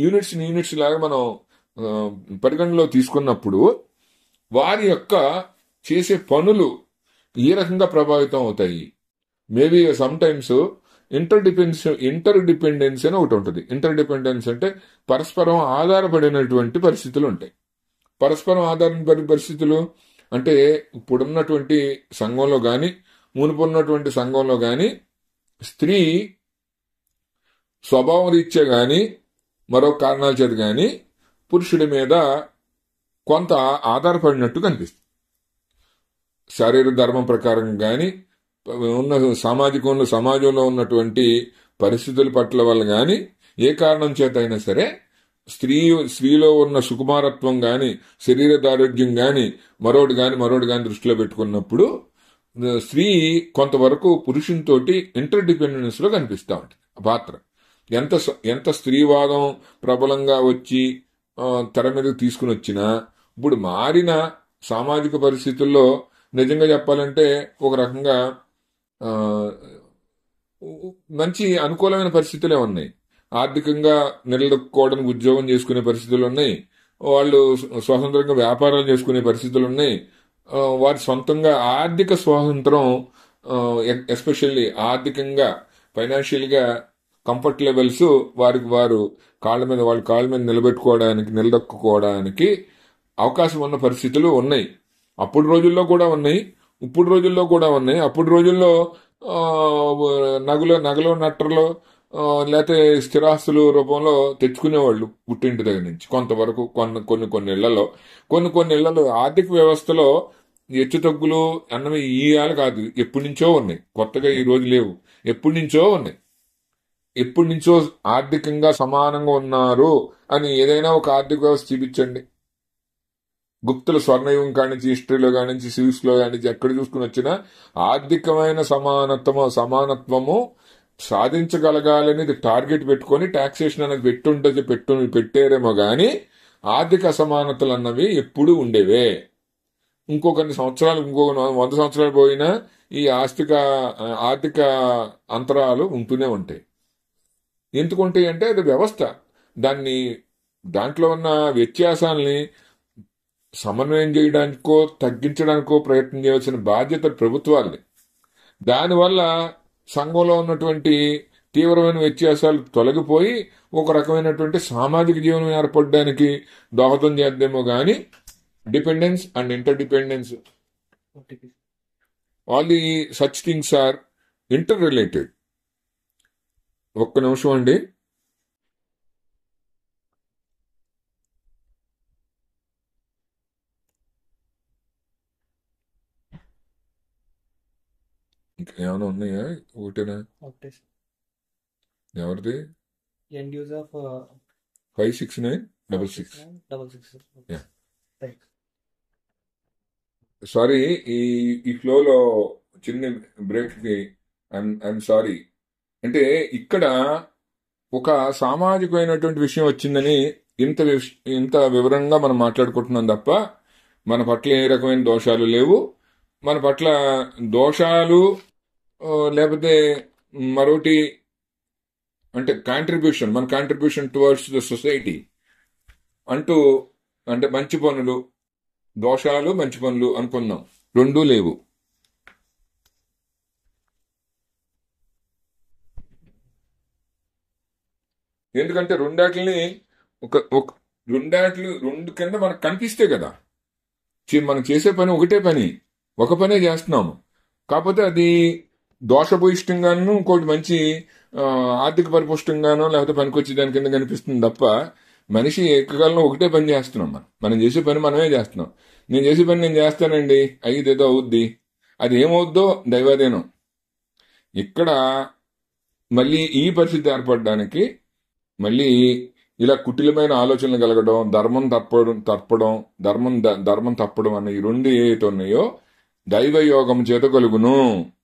యూనిట్స్ లాగా మనం పరిగణలో తీసుకున్నప్పుడు వారి యొక్క చేసే పనులు ఏ రకంగా ప్రభావితం అవుతాయి, maybe some times inter dependence అని ఒకటి ఉంటుంది. ఇంటర్ డిపెండెన్స్ అంటే పరస్పరం ఆధారపడినటువంటి పరిస్థితులు ఉంటాయి. పరస్పరం ఆధారపడిన పరిస్థితులు అంటే ఇప్పుడున్నటువంటి సంఘంలో కానీ మునుపున్నటువంటి సంఘంలో కానీ స్త్రీ స్వభావం రీత్యా కానీ మరో కారణాల చేత కానీ పురుషుడి మీద కొంత ఆధారపడినట్టు కనిపిస్తుంది. శారీరక ధర్మం ప్రకారం కానీ ఉన్న సమాజంలో ఉన్నటువంటి పరిస్థితుల పట్ల వల్ల కానీ ఏ కారణం చేత అయినా సరే స్త్రీలో ఉన్న సుకుమారత్వం కానీ శరీర దారోగ్యం కానీ మరోటి కానీ దృష్టిలో పెట్టుకున్నప్పుడు స్త్రీ కొంతవరకు పురుషునితోటి ఇంటర్ డిపెండెన్స్ లో కనిపిస్తూ ఉంటుంది పాత్ర. ఎంత స్త్రీవాదం ప్రబలంగా వచ్చి తెర మీదకి తీసుకుని వచ్చినా ఇప్పుడు మారిన సామాజిక పరిస్థితుల్లో నిజంగా చెప్పాలంటే ఒక రకంగా మంచి అనుకూలమైన పరిస్థితులే ఉన్నాయి. ఆర్థికంగా నిలదొక్కుకోవడానికి ఉద్యోగం చేసుకునే పరిస్థితులు ఉన్నాయి. వాళ్ళు స్వతంత్రంగా వ్యాపారాలు చేసుకునే పరిస్థితులు ఉన్నాయి. వారి సొంతంగా ఆర్థిక స్వాతంత్రం, ఎస్పెషల్లీ ఆర్థికంగా ఫైనాన్షియల్గా కంఫర్ట్ లెవెల్స్ వారు కాళ్ళ మీద నిలదొక్కుకోవడానికి అవకాశం ఉన్న పరిస్థితులు ఉన్నాయి. అప్పుడు రోజుల్లో కూడా ఉన్నాయి, ఇప్పుడు రోజుల్లో కూడా ఉన్నాయి. అప్పుడు రోజుల్లో నగలు నట్టర్లు లేకపోతే స్థిరాస్తులు రూపంలో తెచ్చుకునేవాళ్ళు పుట్టింటి దగ్గర నుంచి కొంతవరకు. కొన్ని ఇళ్లలో ఆర్థిక వ్యవస్థలో హెచ్చు తగ్గులు అన్నవి ఈ ఏళ్ళు కాదు, ఎప్పటి నుంచో ఉన్నాయి. కొత్తగా ఈ రోజు లేవు, ఎప్పటి నుంచో ఉన్నాయి. ఎప్పటి నుంచో ఆర్థికంగా సమానంగా ఉన్నారు అని ఏదైనా ఒక ఆర్థిక వ్యవస్థ చూపించండి. గుప్తుల స్వర్ణయుగం కానించి, హిస్టరీలో కానించి, సివిక్స్ లో కానించి ఎక్కడ చూసుకుని వచ్చినా ఆర్థికమైన సమానత్వము సాధించగలగాలనేది టార్గెట్ పెట్టుకొని టాక్సేషన్ అనేది పెట్టారేమో గాని ఆర్థిక అసమానతలు అన్నవి ఎప్పుడు ఉండేవే. ఇంకో 100 సంవత్సరాలు పోయినా ఈ ఆర్థిక అంతరాలు ఉంటూనే ఉంటాయి. ఎందుకుంటాయి అంటే అది వ్యవస్థ. దాంట్లో ఉన్న వ్యత్యాసాలని సమన్వయం చేయడానికో తగ్గించడానికో ప్రయత్నం చేయవలసిన బాధ్యత ప్రభుత్వాలది. దానివల్ల సంఘంలో ఉన్నటువంటి తీవ్రమైన వ్యత్యాసాలు తొలగిపోయి ఒక రకమైనటువంటి సామాజిక జీవనం ఏర్పడడానికి దోహదం చేద్దేమో గాని dependence and inter dependence, all the such things are inter related. ఒక్క నిమిషం అండి. ఇంకా ఏమైనా ఉన్నాయా? ఒకటేనా? ఎవరిది? End use of 56966. 66. Thanks. Sorry, ఈ ఫ్లోలో చిన్న బ్రేక్ కి ఐఎమ్ సారీ. అంటే ఇక్కడ ఒక సామాజికమైనటువంటి విషయం వచ్చిందని ఇంత వివరంగా మనం మాట్లాడుకుంటున్నాం తప్ప మన పట్ల ఏ రకమైన దోషాలు లేవు. మన పట్ల దోషాలు లేకపోతే మరొకటి అంటే మన కాంట్రిబ్యూషన్ టువర్డ్స్ ద సొసైటీ అంటూ, అంటే మంచి పనులు, దోషాలు మంచి పనులు అనుకుందాం, రెండూ లేవు. ఎందుకంటే రెండాటిని రెండు కింద మనకు కనిపిస్తే కదా. మనం చేసే పని ఒకటే పని, ఒక పనే చేస్తున్నాము. కాకపోతే అది దోషభూయిష్టంగాను, ఇంకోటి మంచి ఆర్థిక పరిపుష్టంగానో లేకపోతే పనికొచ్చే దాని కింద కనిపిస్తుంది తప్ప మనిషి ఏకకాలంలో ఒకటే పని చేస్తున్నాం. మనం చేసే పని మనమే చేస్తున్నాం. నేను చేసే పని నేను చేస్తానండి, అయ్యేదేదో అవుద్ది, అది ఏమవుద్దో దైవాధీనం. ఇక్కడ మళ్ళీ ఈ పరిస్థితి ఏర్పడడానికి మళ్ళీ ఇలా కుటిలమైన ఆలోచనలు కలగడం, ధర్మం తప్పడం అనే ఈ రెండు ఏవైతే ఉన్నాయో దైవయోగం చేత కలుగును.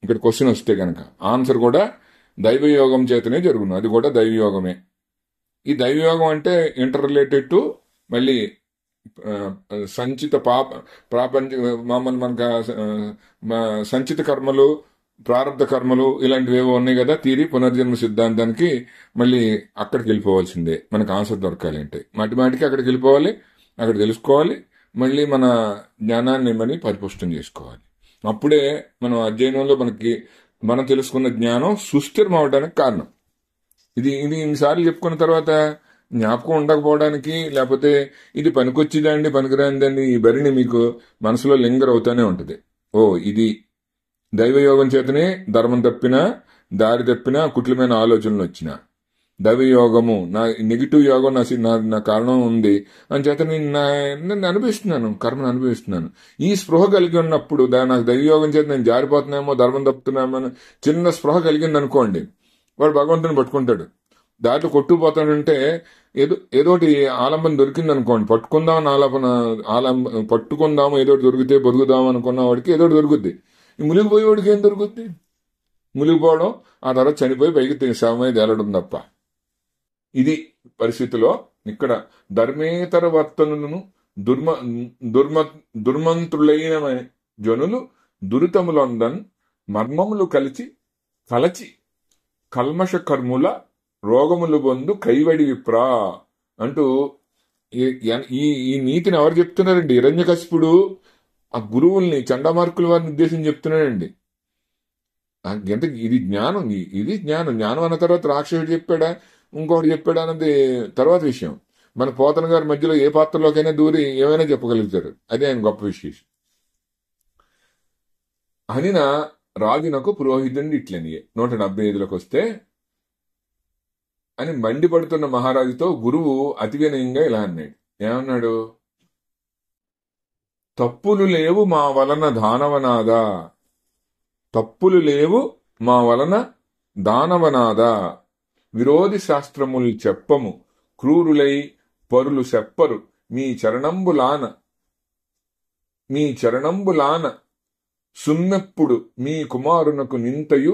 ఇక్కడ క్వశ్చన్ వస్తే కనుక ఆన్సర్ కూడా దైవయోగం చేతనే జరుగును, అది కూడా దైవయోగమే. ఈ దైవయోగం అంటే ఇంటర్ రిలేటెడ్ టు మళ్ళీ సంచిత మనకు సంచిత కర్మలు, ప్రారంభ కర్మలు ఇలాంటివేవో ఉన్నాయి కదా. తీరి పునర్జన్మ సిద్ధాంతానికి మళ్ళీ అక్కడికి వెళ్ళిపోవాల్సిందే మనకు ఆన్సర్ దొరకాలి అంటే. మాటికి అక్కడికి వెళ్ళిపోవాలి, అక్కడ తెలుసుకోవాలి, మళ్ళీ మన జ్ఞానాన్ని పరిపుష్టం చేసుకోవాలి. అప్పుడే మనం అధ్యయనంలో మనకి మనం తెలుసుకున్న జ్ఞానం సుస్థిరం అవడానికి కారణం. ఇది ఇది ఇన్నిసార్లు చెప్పుకున్న తర్వాత జ్ఞాపకం ఉండకపోవడానికి, లేకపోతే ఇది పనికొచ్చిదండి పనికిరాందండి ఈ బరిని మీకు మనసులో లింగర్ అవుతానే ఉంటుంది. ఓ ఇది దైవయోగం చేతనే ధర్మం తప్పినా, దారి తప్పినా, కుట్లమైన ఆలోచనలు వచ్చినా, దైవయోగము నా నెగిటివ్ యోగం నా కారణం ఉంది అని చేత నేను అనుభవిస్తున్నాను, కర్మను అనుభవిస్తున్నాను. ఈ స్పృహ కలిగి ఉన్నప్పుడు నాకు దైవయోగం చేత నేను జారిపోతున్నామో, ధర్మం తప్పుతున్నామో చిన్న స్పృహ కలిగింది అనుకోండి, వాడు భగవంతుని పట్టుకుంటాడు. దాంట్లో కొట్టుకుపోతాడంటే ఏదోటి ఆలంబన దొరికింది అనుకోండి, పట్టుకుందాము ఏదోటి దొరికితే బతుకుదాం అనుకున్న వాడికి ఏదోటి దొరుకుద్ది. ఈ మునిగిపోయేవాడికి ఏం దొరుకుద్ది? మునిగిపోవడం, ఆ తర్వాత చనిపోయి పైకి శవమై తేలడం తప్ప. ఇది పరిస్థితిలో ఇక్కడ ధర్మేతర వర్తనులను దుర్మంతులైన జనులు దురితములొందన్ మర్మములు కలచి కల్మష కర్ముల రోగములు పొందు కైవడి విప్రా అంటూ ఈ నీతిని ఎవరు చెప్తున్నారండి? హిరణ్యకశిపుడు ఆ గురువుల్ని, చండామార్కుల వారిని ఉద్దేశించి చెప్తున్నాడండి. ఎంత ఇది జ్ఞానం, ఇది జ్ఞానం. జ్ఞానం అన్న తర్వాత రాక్షసుడు చెప్పాడా, ఇంకొకటి చెప్పాడా అన్నది తర్వాత విషయం. మన పోతన గారి మధ్యలో ఏ పాత్రలోకైనా దూరి ఏమైనా చెప్పగలుగుతారు. అదే ఆయన గొప్ప విశేషం. అనిన రాజునకు పురోహితుడిని ఇట్లని 175లోకి వస్తే అని మండిపడుతున్న మహారాజుతో గురువు అతి వినయంగా ఇలా అన్నాడు. ఏమన్నాడు? తప్పులు లేవు మా వలన దానవనాదా, తప్పులు లేవు మా వలన దానవనాదా, విరోధి శాస్త్రములు చెప్పము, క్రూరులై పరులు చెప్పరు, మీ చరణంబులాన సుమ్మెప్పుడు మీ కుమారునకు నింతయు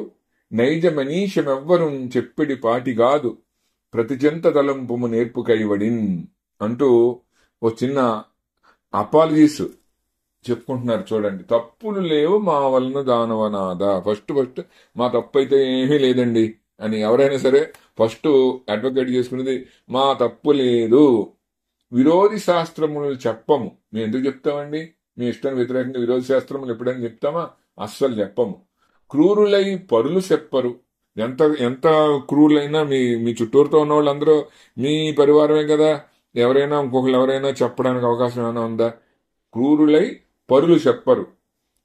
నైజమనీషమెవ్వరు చెప్పిడి పాటిగాదు, ప్రతిచెంత తలంపుము నేర్పు కైవడిన్ అంటూ ఓ చిన్న అపాలజీస్ చెప్పుకుంటున్నారు. చూడండి, తప్పులు లేవు మా వలన దానవనాదా. ఫస్ట్ మా తప్పు అయితే ఏమీ లేదండి అని ఎవరైనా సరే ఫస్ట్ అడ్వకేట్ చేసుకునేది మా తప్పు లేదు. విరోధి శాస్త్రములు చెప్పము. మేము ఎందుకు చెప్తామండి? మీ ఇష్టానికి వ్యతిరేకంగా విరోధి శాస్త్రములు ఎప్పుడైనా చెప్తామా? అస్సలు చెప్పము. క్రూరులై పరులు చెప్పరు. ఎంత క్రూరులైనా మీ చుట్టూరుతో ఉన్న వాళ్ళందరూ మీ పరివారమే కదా. ఇంకొకరు ఎవరైనా చెప్పడానికి అవకాశం ఏమైనా ఉందా? క్రూరులై పరులు చెప్పరు,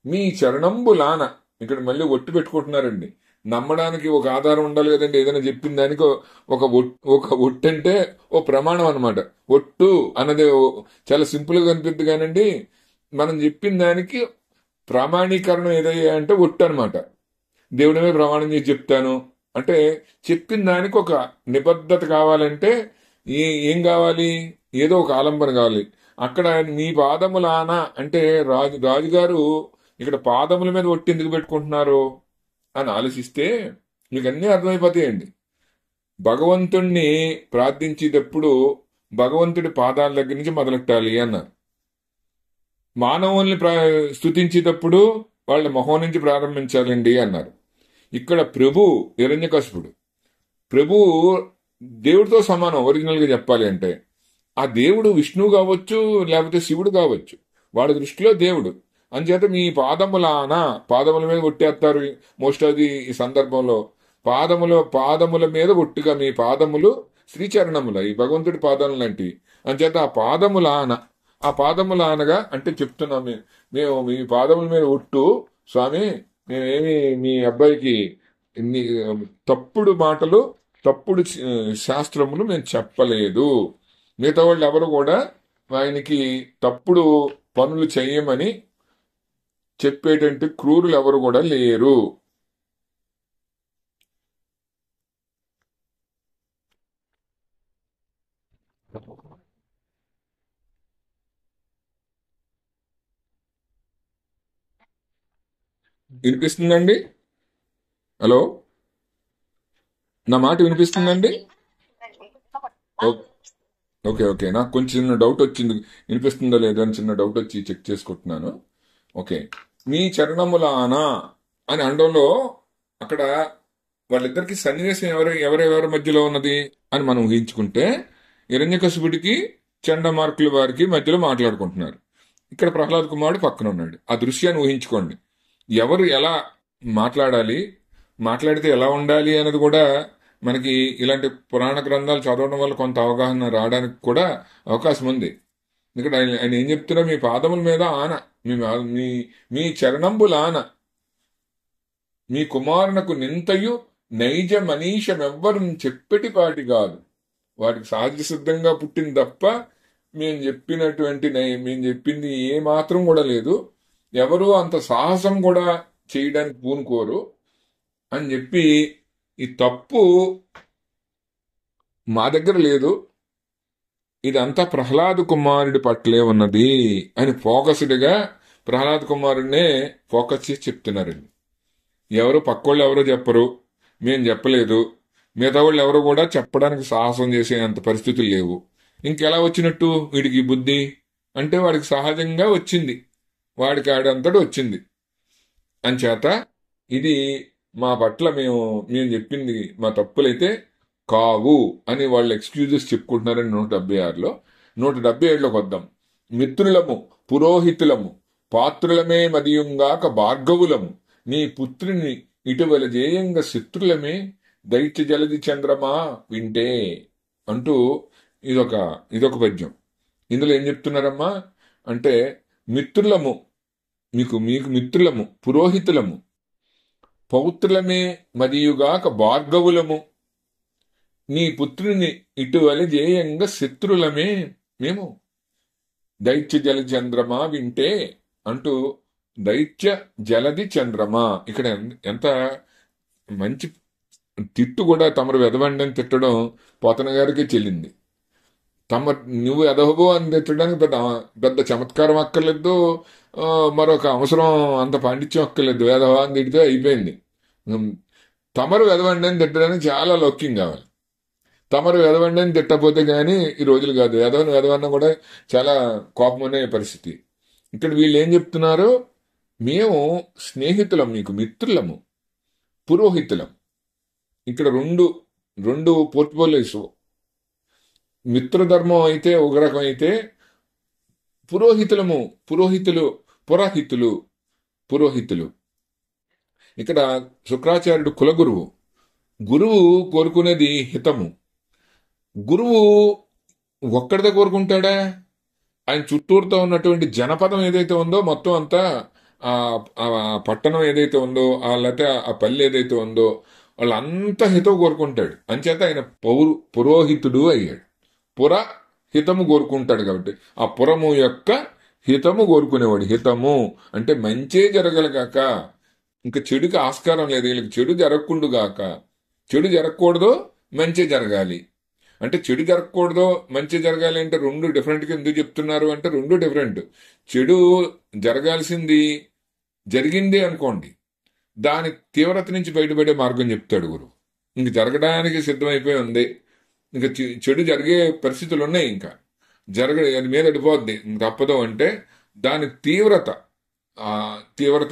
మీ చరణంబులాన. ఇక్కడ మళ్ళీ ఒట్టు పెట్టుకుంటున్నారండి. నమ్మడానికి ఒక ఆధారం ఉండాలి కదండి. ఏదైనా చెప్పిన దానికి ఒక ఒట్టు అంటే ఓ ప్రమాణం అనమాట. ఒట్టు అన్నది చాలా సింపుల్ గా కనిపిద్ది కానండి, మనం చెప్పిన దానికి ప్రామాణీకరణం ఏదయ్యా అంటే ఒట్టు అనమాట. దేవుడి మీద ప్రమాణం చేసి చెప్తాను అంటే చెప్పిన దానికి ఒక నిబద్ధత కావాలంటే ఏం కావాలి? ఏదో ఒక ఆలంబన కావాలి. అక్కడ మీ పాదములాన అంటే రాజుగారు ఇక్కడ పాదముల మీద ఒట్టి ఎందుకు పెట్టుకుంటున్నారు అని ఆలోచిస్తే మీకు అన్నీ అర్థమైపోతాయండి. భగవంతుణ్ణి ప్రార్థించేటప్పుడు భగవంతుడి పాదాల దగ్గర నుంచి మొదలెట్టాలి అన్నారు. మానవుల్ని స్తుతించేటప్పుడు వాళ్ళ మొహం నుంచి ప్రారంభించాలండి అన్నారు. ఇక్కడ ప్రభు హిరణ్యకశిపుడు దేవుడితో సమానం. ఒరిజినల్ గా చెప్పాలి అంటే ఆ దేవుడు విష్ణువు కావచ్చు, లేకపోతే శివుడు కావచ్చు, వాడి దృష్టిలో దేవుడు. అంచేత మీ పాదముల మీద ఒట్టేస్తారు. మోస్ట్ ఆఫ్ ఈ సందర్భంలో పాదముల మీద ఒట్టుగా మీ పాదములు శ్రీచరణముల ఈ భగవంతుడి పాదములు లాంటివి. అంచేత ఆ పాదముల అనగా అంటే చెప్తున్నాం, మేము మీ పాదముల మీద ఒట్టు స్వామి, మేమేమి మీ అబ్బాయికి తప్పుడు మాటలు, తప్పుడు శాస్త్రములు మేము చెప్పలేదు. మిగతా వాళ్ళు ఎవరు కూడా ఆయనకి తప్పుడు పనులు చెయ్యమని చెప్పేటంటే క్రూరులు ఎవరు కూడా లేరు. వినిపిస్తుందండి? హలో, నా మాట వినిపిస్తుందండి? ఓకే, నాకు కొంచెం చిన్న డౌట్ వచ్చింది, వినిపిస్తుందో లేదో అని చిన్న డౌట్ వచ్చి చెక్ చేసుకుంటున్నాను. ఓకే, మీ చరణములానా అని అండంలో అక్కడ వాళ్ళిద్దరికి సన్నివేశం ఎవరెవరి మధ్యలో ఉన్నది అని మనం ఊహించుకుంటే హిరణ్యకశిపుడికి చండమార్కుల వారికి మధ్యలో మాట్లాడుకుంటున్నారు. ఇక్కడ ప్రహ్లాద్ కుమారుడు పక్కన ఉన్నాడు. ఆ దృశ్యాన్ని ఊహించుకోండి. ఎవరు ఎలా మాట్లాడాలి, మాట్లాడితే ఎలా ఉండాలి అనేది కూడా మనకి ఇలాంటి పురాణ గ్రంథాలు చదవడం వల్ల కొంత అవగాహన రావడానికి కూడా అవకాశం ఉంది. ఇక్కడ ఆయన ఏం చెప్తున్నా, మీ పాదముల మీద ఆన, మీ మీ చరణంబుల ఆన, మీ కుమారునకు నింతయు నైజ మనీషమెవ్వరు చెప్పేటిపాటి కాదు. వాడికి సహజ సిద్ధంగా పుట్టింది తప్ప మేము చెప్పింది ఏ మాత్రం కూడా లేదు. ఎవరు అంత సాహసం కూడా చేయడానికి పూనుకోరు అని చెప్పి, ఈ తప్పు మా దగ్గర లేదు, ఇదంతా ప్రహ్లాద కుమారుడి పట్లే ఉన్నది అని ఫోకస్డ్గా ప్రహ్లాద కుమారుడినే ఫోకస్ చేసి చెప్తున్నారండి. ఎవరు పక్కోళ్ళు ఎవరో చెప్పరు, మేము చెప్పలేదు, మిగతా వాళ్ళు ఎవరు కూడా చెప్పడానికి సాహసం చేసేంత పరిస్థితులు లేవు. ఇంకెలా వచ్చినట్టు వీడికి బుద్ధి అంటే, వాడికి సహజంగా వచ్చింది, వాడికి ఆడంతటి వచ్చింది. అంచేత ఇది మా పట్ల మేము చెప్పింది మా తప్పులైతే కావు అని వాళ్ళు ఎక్స్క్యూజెస్ చెప్పుకుంటున్నారని 176లో. 177లోకి వద్దాం. మిత్రులము పురోహితులము పాత్రులమే మదియుంగాక భార్గవులము, నీ పుత్రుని ఇటువల జేయంగ శత్రులమే దైత్య జలది చంద్రమా వింటే అంటూ ఇదొక పద్యం. ఇందులో ఏం చెప్తున్నారమ్మా అంటే, మిత్రులము మీకు మిత్రులము పురోహితులము పౌత్రులమే మదియుగాక భార్గవులము, నీ పుత్రుని ఇటువలి జేయంగా శత్రులమే మేము దైత్య జల చంద్రమా వింటే అంటూ, దైత్య జలది చంద్రమా ఇక్కడ ఎంత మంచి తిట్టు కూడా. తమరు వెదవండి తిట్టడం పోతన గారికి చెల్లింది. నువ్వు ఎదవబో అని తిట్టడానికి పెద్ద చమత్కారం అక్కర్లేదు, మరొక అవసరం అంత పాండిత్యం అక్కర్లేదు. వేదవా అని తిడితే అయిపోయింది. తమరు వెదవండి అని తిట్టడానికి చాలా లౌక్యం కావాలి. తమరు వెదవండి అని తిట్టపోతే కానీ ఈ రోజులు కాదు. వెదవన్న కూడా చాలా కోపం అనే పరిస్థితి. ఇక్కడ వీళ్ళు ఏం చెప్తున్నారు, మేము స్నేహితులం, మీకు మిత్రులము, పురోహితులం. ఇక్కడ రెండు పోర్ట్ఫోలియోస్. మిత్రధర్మం అయితే ఒక రకం అయితే, పురోహితులు ఇక్కడ శుక్రాచార్యుడు కులగురువు. గురువు కోరుకునేది హితము. గురువు ఒక్కడిదే కోరుకుంటాడా? ఆయన చుట్టూరుతో ఉన్నటువంటి జనపదం ఏదైతే ఉందో మొత్తం అంతా, ఆ పట్టణం ఏదైతే ఉందో, లేకపోతే ఆ పల్లె ఏదైతే ఉందో వాళ్ళంతా హితవు కోరుకుంటాడు. అంచేత ఆయన పురోహితుడు అయ్యాడు. హితము కోరుకుంటాడు కాబట్టి ఆ పురము యొక్క హితము కోరుకునేవాడు. హితము అంటే మంచే జరగలగాక, ఇంకా చెడుకి ఆస్కారం లేదు, వీళ్ళకి చెడు జరగకుండుగాక. చెడు జరగకూడదు, మంచి జరగాలి. అంటే చెడు జరగకూడదు, మంచి జరగాలి అంటే రెండు డిఫరెంట్గా ఎందుకు చెప్తున్నారు అంటే, రెండు డిఫరెంట్. చెడు జరగాల్సింది జరిగింది అనుకోండి, దాని తీవ్రత నుంచి బయటపడే మార్గం చెప్తాడు గురువు. ఇంక జరగడానికి సిద్ధమైపోయి ఉంది, ఇంకా చెడు జరిగే పరిస్థితులు ఉన్నాయి, ఇంకా అది మీద అడిపోద్ది, తప్పదు అంటే దాని తీవ్రత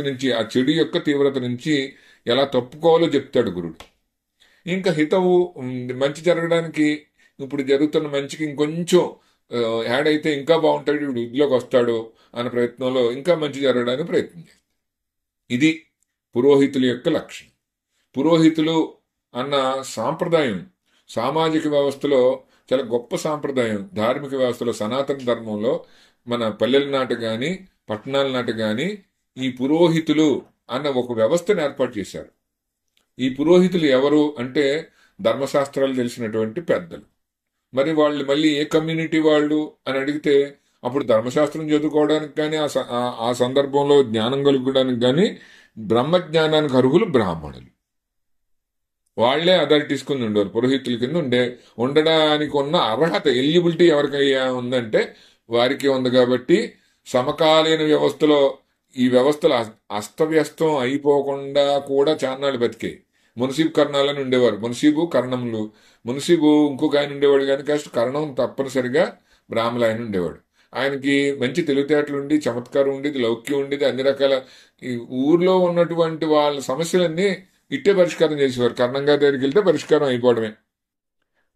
నుంచి, ఆ చెడు యొక్క తీవ్రత నుంచి ఎలా తప్పుకోవాలో చెప్తాడు గురుడు. ఇంకా హితవు మంచి జరగడానికి, ఇప్పుడు జరుగుతున్న మంచికి ఇంకొంచెం యాడ్ అయితే ఇంకా బాగుంటాడు, ఇప్పుడు వృద్ధిలోకి వస్తాడు అనే ప్రయత్నంలో ఇంకా మంచి జరగడానికి ప్రయత్నం చేస్తాడు. ఇది పురోహితుల యొక్క లక్షణం. పురోహితులు అన్న సాంప్రదాయం సామాజిక వ్యవస్థలో చాలా గొప్ప సాంప్రదాయం. ధార్మిక వ్యవస్థలో సనాతన ధర్మంలో మన పల్లెల నాట కానీ పట్టణాల నాట కానీ ఈ పురోహితులు అన్న ఒక వ్యవస్థను ఏర్పాటు చేశారు. ఈ పురోహితులు ఎవరు అంటే ధర్మశాస్త్రాలు తెలిసినటువంటి పెద్దలు. మరి వాళ్ళు మళ్ళీ ఏ కమ్యూనిటీ వాళ్ళు అని అడిగితే, అప్పుడు ధర్మశాస్త్రం చదువుకోవడానికి కానీ ఆ సందర్భంలో జ్ఞానం కలుగుకోవడానికి కానీ బ్రహ్మజ్ఞానానికి అర్హులు బ్రాహ్మణులు. వాళ్లే అదారి తీసుకుని ఉండేవారు, పురోహితుల కింద ఉండడానికి ఉన్న అర్హత, ఎలిజిబిలిటీ ఎవరికయ్యా ఉందంటే వారికి ఉంది. కాబట్టి సమకాలీన వ్యవస్థలో ఈ వ్యవస్థలు అస్తవ్యస్తం అయిపోకుండా కూడా చాన్నాళ్ళు బతికాయి. మున్సిబ్ కర్ణాలని ఉండేవారు, మున్సిబు కర్ణములు. మున్సిబు ఇంకొక ఆయన ఉండేవాడు కానీ కాస్త కర్ణం తప్పనిసరిగా బ్రాహ్మణ ఆయన ఉండేవాడు. ఆయనకి మంచి తెలివితేటలు ఉండి, చమత్కారం ఉండేది, లౌక్యం ఉండేది, అన్ని రకాల ఈ ఊర్లో ఉన్నటువంటి వాళ్ళ సమస్యలన్నీ ఇట్టే పరిష్కారం చేసేవారు. కర్ణంగా దగ్గరికి వెళ్తే పరిష్కారం అయిపోవడమే.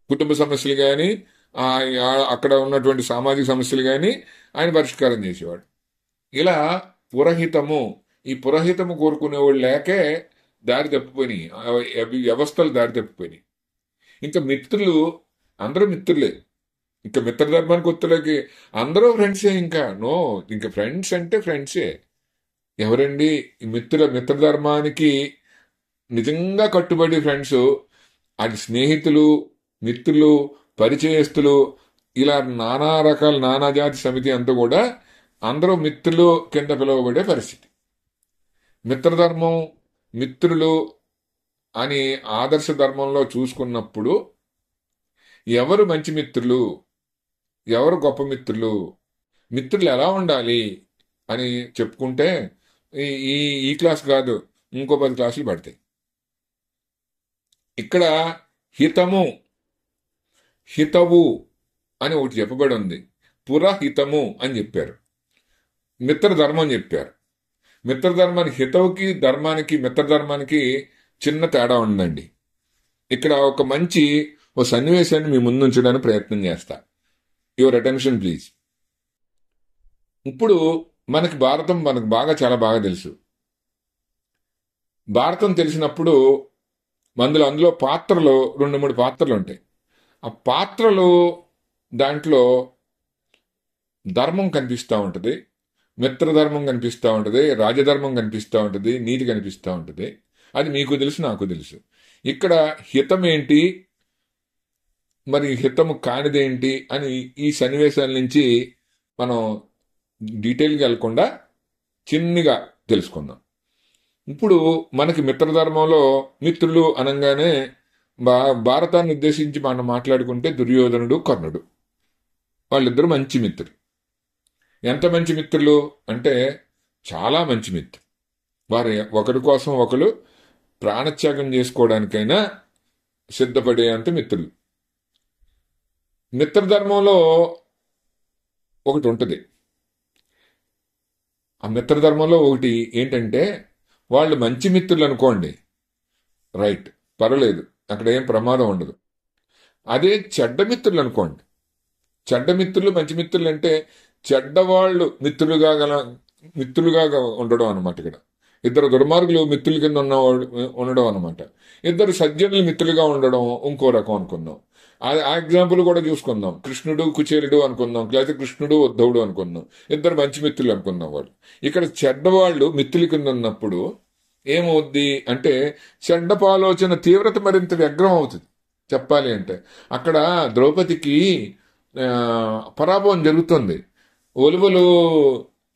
కుటుంబ సమస్యలు కానీ అక్కడ ఉన్నటువంటి సామాజిక సమస్యలు కానీ ఆయన పరిష్కారం చేసేవాడు. ఇలా పురహితము, ఈ పురహితము కోరుకునేవాళ్ళు లేకే దారి తప్పిపోయినాయి, వ్యవస్థలు దారి తప్పిపోయినాయి. ఇంకా మిత్రులు అందరూ మిత్రులే. ఇంకా మిత్రధర్మానికి గుర్తులకి అందరూ ఫ్రెండ్సే. ఇంకా ఫ్రెండ్స్ అంటే ఫ్రెండ్సే. ఎవరండి ఈ మిత్రధర్మానికి నిజంగా కట్టుబడి ఫ్రెండ్స్? అది స్నేహితులు, మిత్రులు, పరిచయస్తులు, ఇలా నానా రకాల నానాజాతి సమితి అంతా కూడా అందరూ మిత్రులు కింద పిలువబడే పరిస్థితి. మిత్రధర్మం, మిత్రులు అని ఆదర్శ ధర్మంలో చూసుకున్నప్పుడు ఎవరు మంచి మిత్రులు, ఎవరు గొప్ప మిత్రులు, మిత్రులు ఎలా ఉండాలి అని చెప్పుకుంటే ఈ ఈ క్లాస్ కాదు, ఇంకో 10 క్లాసులు పడతాయి. ఇక్కడ హితవు అని ఒకటి చెప్పబడి ఉంది. పురహితము అని చెప్పారు. మిత్రధర్మం చెప్పారు. మిత్రధర్మానికి, హితవుకి ధర్మానికి, మిత్రధర్మానికి చిన్న తేడా ఉందండి. ఇక్కడ ఓ సన్నివేశాన్ని మీ ముందు ఉంచడానికి ప్రయత్నం చేస్తా. Your attention please. ఇప్పుడు మనకి భారతం చాలా బాగా తెలుసు. భారతం తెలిసినప్పుడు అందులో పాత్రలు 2-3 పాత్రలు ఉంటాయి. ఆ పాత్రలు దాంట్లో ధర్మం కనిపిస్తూ ఉంటుంది, మిత్రధర్మం కనిపిస్తూ ఉంటుంది, రాజధర్మం కనిపిస్తూ ఉంటుంది, నీతి కనిపిస్తూ ఉంటుంది. అది మీకు తెలుసు, నాకు తెలుసు. ఇక్కడ హితం ఏంటి, మరి హితము కానిదేంటి అని ఈ సన్నివేశాల నుంచి మనం డీటెయిల్గా వెళ్లకుండా చిన్నగా తెలుసుకుందాం. ఇప్పుడు మనకి మిత్రధర్మంలో మిత్రులు అనగానే భారతాన్ని ఉద్దేశించి మనం మాట్లాడుకుంటే దుర్యోధనుడు, కర్ణుడు వాళ్ళిద్దరు మంచి మిత్రులు. ఎంత మంచి మిత్రులు అంటే చాలా మంచి మిత్రులు. వారు ఒకరి కోసం ఒకరు ప్రాణత్యాగం చేసుకోవడానికైనా సిద్ధపడేంత మిత్రులు. మిత్రధర్మంలో ఒకటి ఉంటుంది. ఆ మిత్రధర్మంలో ఒకటి ఏంటంటే, వాళ్ళు మంచి మిత్రులు అనుకోండి, రైట్, పర్వాలేదు, అక్కడ ఏం ప్రమాదం ఉండదు. అదే చెడ్డ మిత్రులు అనుకోండి, చెడ్డ మిత్రులు మంచి మిత్రులు అంటే చెడ్డవాళ్ళు మిత్రులుగా ఉండడం అనమాట. ఇక్కడ ఇద్దరు దుర్మార్గులు మిత్రుల కింద ఉండడం అనమాట. ఇద్దరు సజ్జనులు మిత్రులుగా ఉండడం ఇంకో రకం అనుకుందాం. ఆ ఎగ్జాంపుల్ కూడా చూసుకుందాం. కృష్ణుడు, కుచేలుడు అనుకుందాం, లేకపోతే కృష్ణుడు, ఉద్ధవుడు అనుకుందాం. ఇద్దరు మంచి మిత్రులు అనుకుందాం. వాళ్ళు ఇక్కడ చెడ్డవాళ్ళు మిత్రుల కింద ఉన్నప్పుడు ఏమవుద్ది అంటే చెడ్డపాలోచన తీవ్రత మరింత వ్యగ్రం అవుతుంది. చెప్పాలి అంటే అక్కడ ద్రౌపదికి పరాభవం జరుగుతుంది. ఒలువలు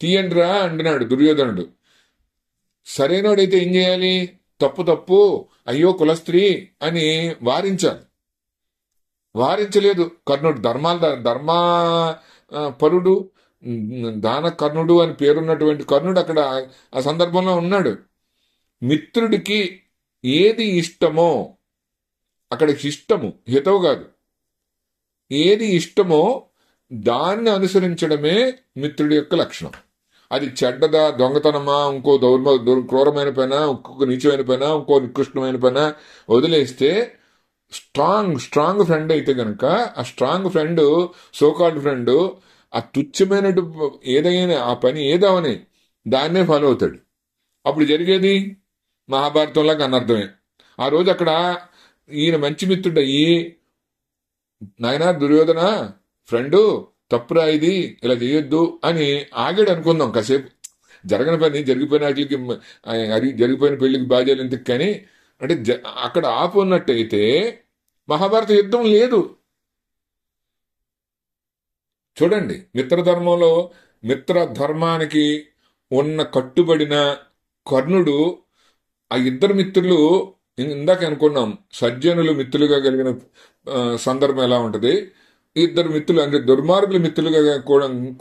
తీయండిరా అంటున్నాడు దుర్యోధనుడు. సరైనోడైతే ఏం చేయాలి? తప్పు, అయ్యో కులస్త్రీ అని వారించాలి. వారించలేదు కర్ణుడు. ధర్మ పరుడు, దాన కర్ణుడు అని పేరున్నటువంటి కర్ణుడు అక్కడ ఆ సందర్భంలో ఉన్నాడు. మిత్రుడికి ఏది ఇష్టమో, అక్కడ ఇష్టము హితవు కాదు, ఏది ఇష్టమో దాన్ని అనుసరించడమే మిత్రుడి యొక్క లక్షణం. అది చెడ్డదా, దొంగతనమా, ఇంకో క్రూరమైన పైన, ఇంకొక నీచమైన పైన, ఇంకో నికృష్టమైన పైన వదిలేస్తే స్ట్రాంగ్ ఫ్రెండ్ అయితే గనక ఆ స్ట్రాంగ్ ఫ్రెండ్, సోకాల్డ్ ఫ్రెండ్, ఆ తుచ్చమైన ఏదైనా ఆ పని ఏదవని దాన్నే ఫాలో అవుతాడు. అప్పుడు జరిగేది మహాభారతంలాగా అనర్థమే. ఆ రోజు అక్కడ ఈయన మంచి మిత్రుడు అయ్యి, నాయనా దుర్యోధన ఫ్రెండు, తప్పురా ఇది, ఇలా చేయొద్దు అని ఆగాడు అనుకుందాం. కాసేపు జరగని పని జరిగిపోయిన వాటికి, జరిగిపోయిన పెళ్లికి బాధ్యాలు ఎందుకు కానీ అంటే అక్కడ ఆపున్నట్టయితే మహాభారత యుద్ధం లేదు. చూడండి, మిత్రధర్మంలో మిత్రధర్మానికి ఉన్న కట్టుబడిన కర్ణుడు, ఆ ఇద్దరు మిత్రులు ఇందాక అనుకున్నాం సజ్జనులు మిత్రులుగా కలిగిన సందర్భం ఎలా ఉంటది, ఇద్దరు మిత్రులు అంటే దుర్మార్గులు మిత్రులుగా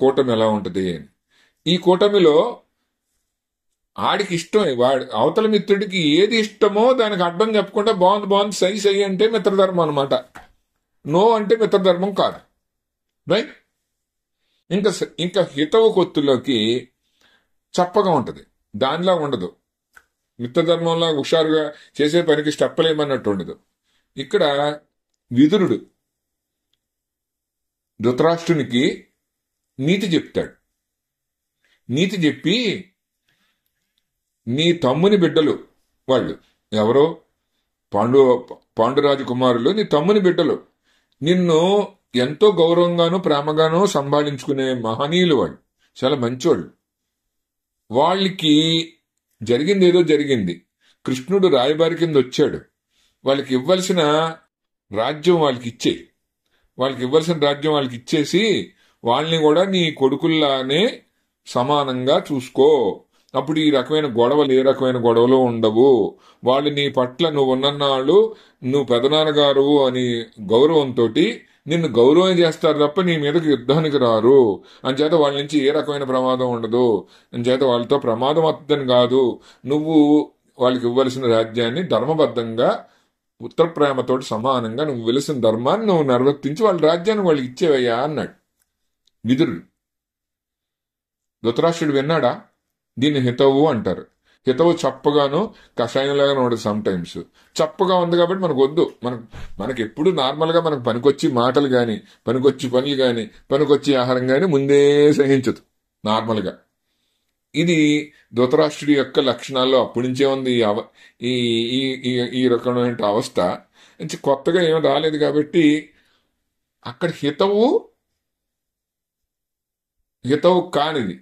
కూటమి ఎలా ఉంటది. ఈ కూటమిలో ఆడికి ఇష్టం, అవతల మిత్రుడికి ఏది ఇష్టమో దానికి అడ్డం చెప్పకుండా బాగుంది సై అంటే మిత్రధర్మం అనమాట. నో అంటే మిత్రధర్మం కాదు. రైట్. ఇంకా హితవు కొత్తులోకి చప్పగా ఉంటది, దానిలా ఉండదు. మిత్రధర్మంలో హుషారుగా చేసే పనికి స్టెప్పలేమన్నట్టు ఉండదు. ఇక్కడ విదురుడు ధృతరాష్ట్రునికి నీతి చెప్తాడు. నీతి చెప్పి, నీ తమ్ముని బిడ్డలు వాళ్ళు, ఎవరో పాండురాజు కుమారులు, నీ తమ్ముని బిడ్డలు. నిన్ను ఎంతో గౌరవంగానూ ప్రేమగానూ సంభాళించుకునే మహనీయులు వాళ్ళు, చాలా మంచివాళ్ళు. వాళ్ళకి జరిగింది ఏదో జరిగింది. కృష్ణుడు రాయబారి కింద వచ్చాడు. వాళ్ళకి ఇవ్వాల్సిన రాజ్యం వాళ్ళకి ఇచ్చేయి. వాళ్ళకి ఇవ్వాల్సిన రాజ్యం వాళ్ళకి ఇచ్చేసి వాళ్ళని కూడా నీ కొడుకుల్లానే సమానంగా చూసుకో. అప్పుడు ఈ రకమైన గొడవలు, ఏ రకమైన గొడవలు ఉండవు. వాళ్ళు నీ పట్ల నువ్వు ఉన్నన్నాళ్ళు నువ్వు పెదనాన్నగారు అని గౌరవంతో నిన్ను గౌరవం చేస్తారు తప్ప నీ మీదకి యుద్ధానికి రారు. అంచేత వాళ్ళ నుంచి ఏ రకమైన ప్రమాదం ఉండదు. అంచేత వాళ్ళతో ప్రమాదం వస్తుందని కాదు, నువ్వు వాళ్ళకి ఇవ్వాల్సిన రాజ్యాన్ని ధర్మబద్ధంగా ఉత్తర ప్రేమతోటి సమానంగా నువ్వు వెలిసిన ధర్మాన్ని నువ్వు నిర్వర్తించి వాళ్ళ రాజ్యాన్ని వాళ్ళకి ఇచ్చేవయ్యా అన్నాడు విదురుడు. ధృతరాష్ట్రుడు విన్నాడా? దీన్ని హితవు అంటారు. హితవు చప్పగాను కషాయంలాగానే ఉండదు. సమ్ టైమ్స్ చప్పగా ఉంది కాబట్టి మనకు వద్దు. మనకి ఎప్పుడు నార్మల్గా మనకు పనికొచ్చి మాటలు కానీ, పనికొచ్చి పనులు కానీ, పనికొచ్చి ఆహారం కానీ ముందే సహించదు నార్మల్గా. ఇది ధృతరాష్ట్రుడి యొక్క లక్షణాల్లో అప్పటి నుంచే ఉంది. ఈ ఈ ఈ- ఈ రకమైన అవస్థ నుంచి కొత్తగా ఏం రాలేదు కాబట్టి అక్కడ హితవు కానిది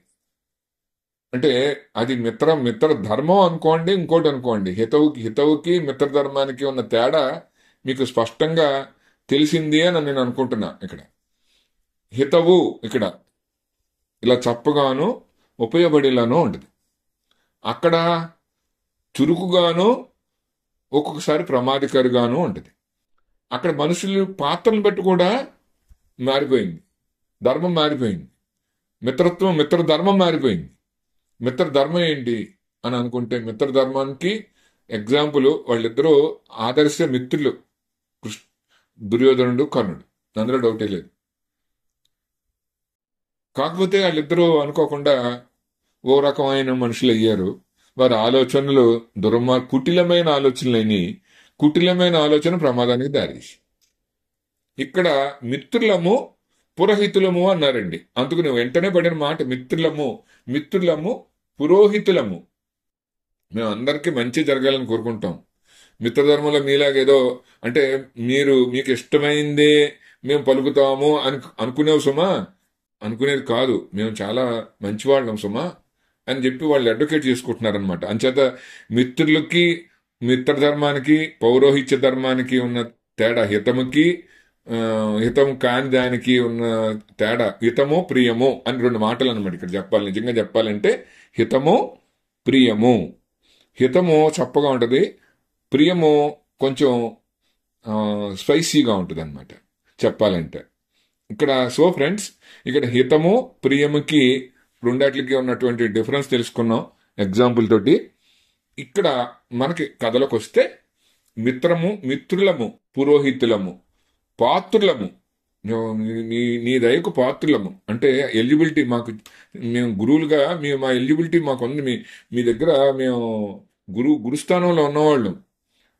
అంటే అది మిత్ర ధర్మం అనుకోండి, ఇంకోటి అనుకోండి. హితవుకి మిత్రధర్మానికి ఉన్న తేడా మీకు స్పష్టంగా తెలిసింది అని నేను అనుకుంటున్నా. ఇక్కడ హితవు ఇక్కడ ఇలా చప్పగాను ఉపయోగపడేలానూ ఉంటుంది. అక్కడ చురుకుగాను ఒక్కొక్కసారి ప్రమాదకరిగాను ఉంటుంది. అక్కడ మనుషులు పాత్రను బట్టి కూడా మారిపోయింది. ధర్మం మారిపోయింది. మిత్రధర్మం మారిపోయింది. మిత్రధర్మం ఏంటి అని అనుకుంటే, మిత్రధర్మానికి ఎగ్జాంపుల్ వాళ్ళిద్దరూ ఆదర్శ మిత్రులు, దుర్యోధనుడు కర్ణుడు. అందులో డౌటే లేదు. కాకపోతే వాళ్ళిద్దరూ అనుకోకుండా ఓ రకమైన మనుషులు అయ్యారు. వారి ఆలోచనలు కుటిలమైన ఆలోచనలని, కుటిలమైన ఆలోచన ప్రమాదానికి దారేసి. ఇక్కడ మిత్రులము పురోహితులము అన్నారండి. అందుకు వెంటనే పడిన మాట మిత్రులము పురోహితులము. మేము అందరికీ మంచి జరగాలని కోరుకుంటాం. మిత్రధర్మంలో మీలాగేదో అంటే మీకు ఇష్టమైందే మేము పలుకుతాము అనుకునేవు సుమా, అనుకునేది కాదు. మేము చాలా మంచివాళ్ళం సుమా అని చెప్పి వాళ్ళు అడ్వకేట్ చేసుకుంటున్నారనమాట. అంచేత మిత్రులకి, మిత్రధర్మానికి, పౌరోహిత్య ధర్మానికి ఉన్న తేడా, హితము కాని దానికి ఉన్న తేడా హితము ప్రియము అని రెండు మాటలు అనమాట. ఇక్కడ చెప్పాలి, నిజంగా చెప్పాలంటే హితము ప్రియము. హితము చప్పగా ఉంటుంది, ప్రియము కొంచెం స్పైసీగా ఉంటుంది అనమాట చెప్పాలంటే. ఇక్కడ సో ఫ్రెండ్స్, ఇక్కడ హితము ప్రియముకి రెండాట్లకి ఉన్నటువంటి డిఫరెన్స్ తెలుసుకున్నాం ఎగ్జాంపుల్ తోటి. ఇక్కడ మనకి కథలోకి వస్తే మిత్రులము పురోహితులము పాత్రులము, నీ దయకు పాత్రులము అంటే ఎలిజిబిలిటీ మాకు, మేము గురువులుగా మా ఎలిజిబిలిటీ మాకు ఉంది. మీ దగ్గర మేము గురుస్థానంలో ఉన్నవాళ్ళు.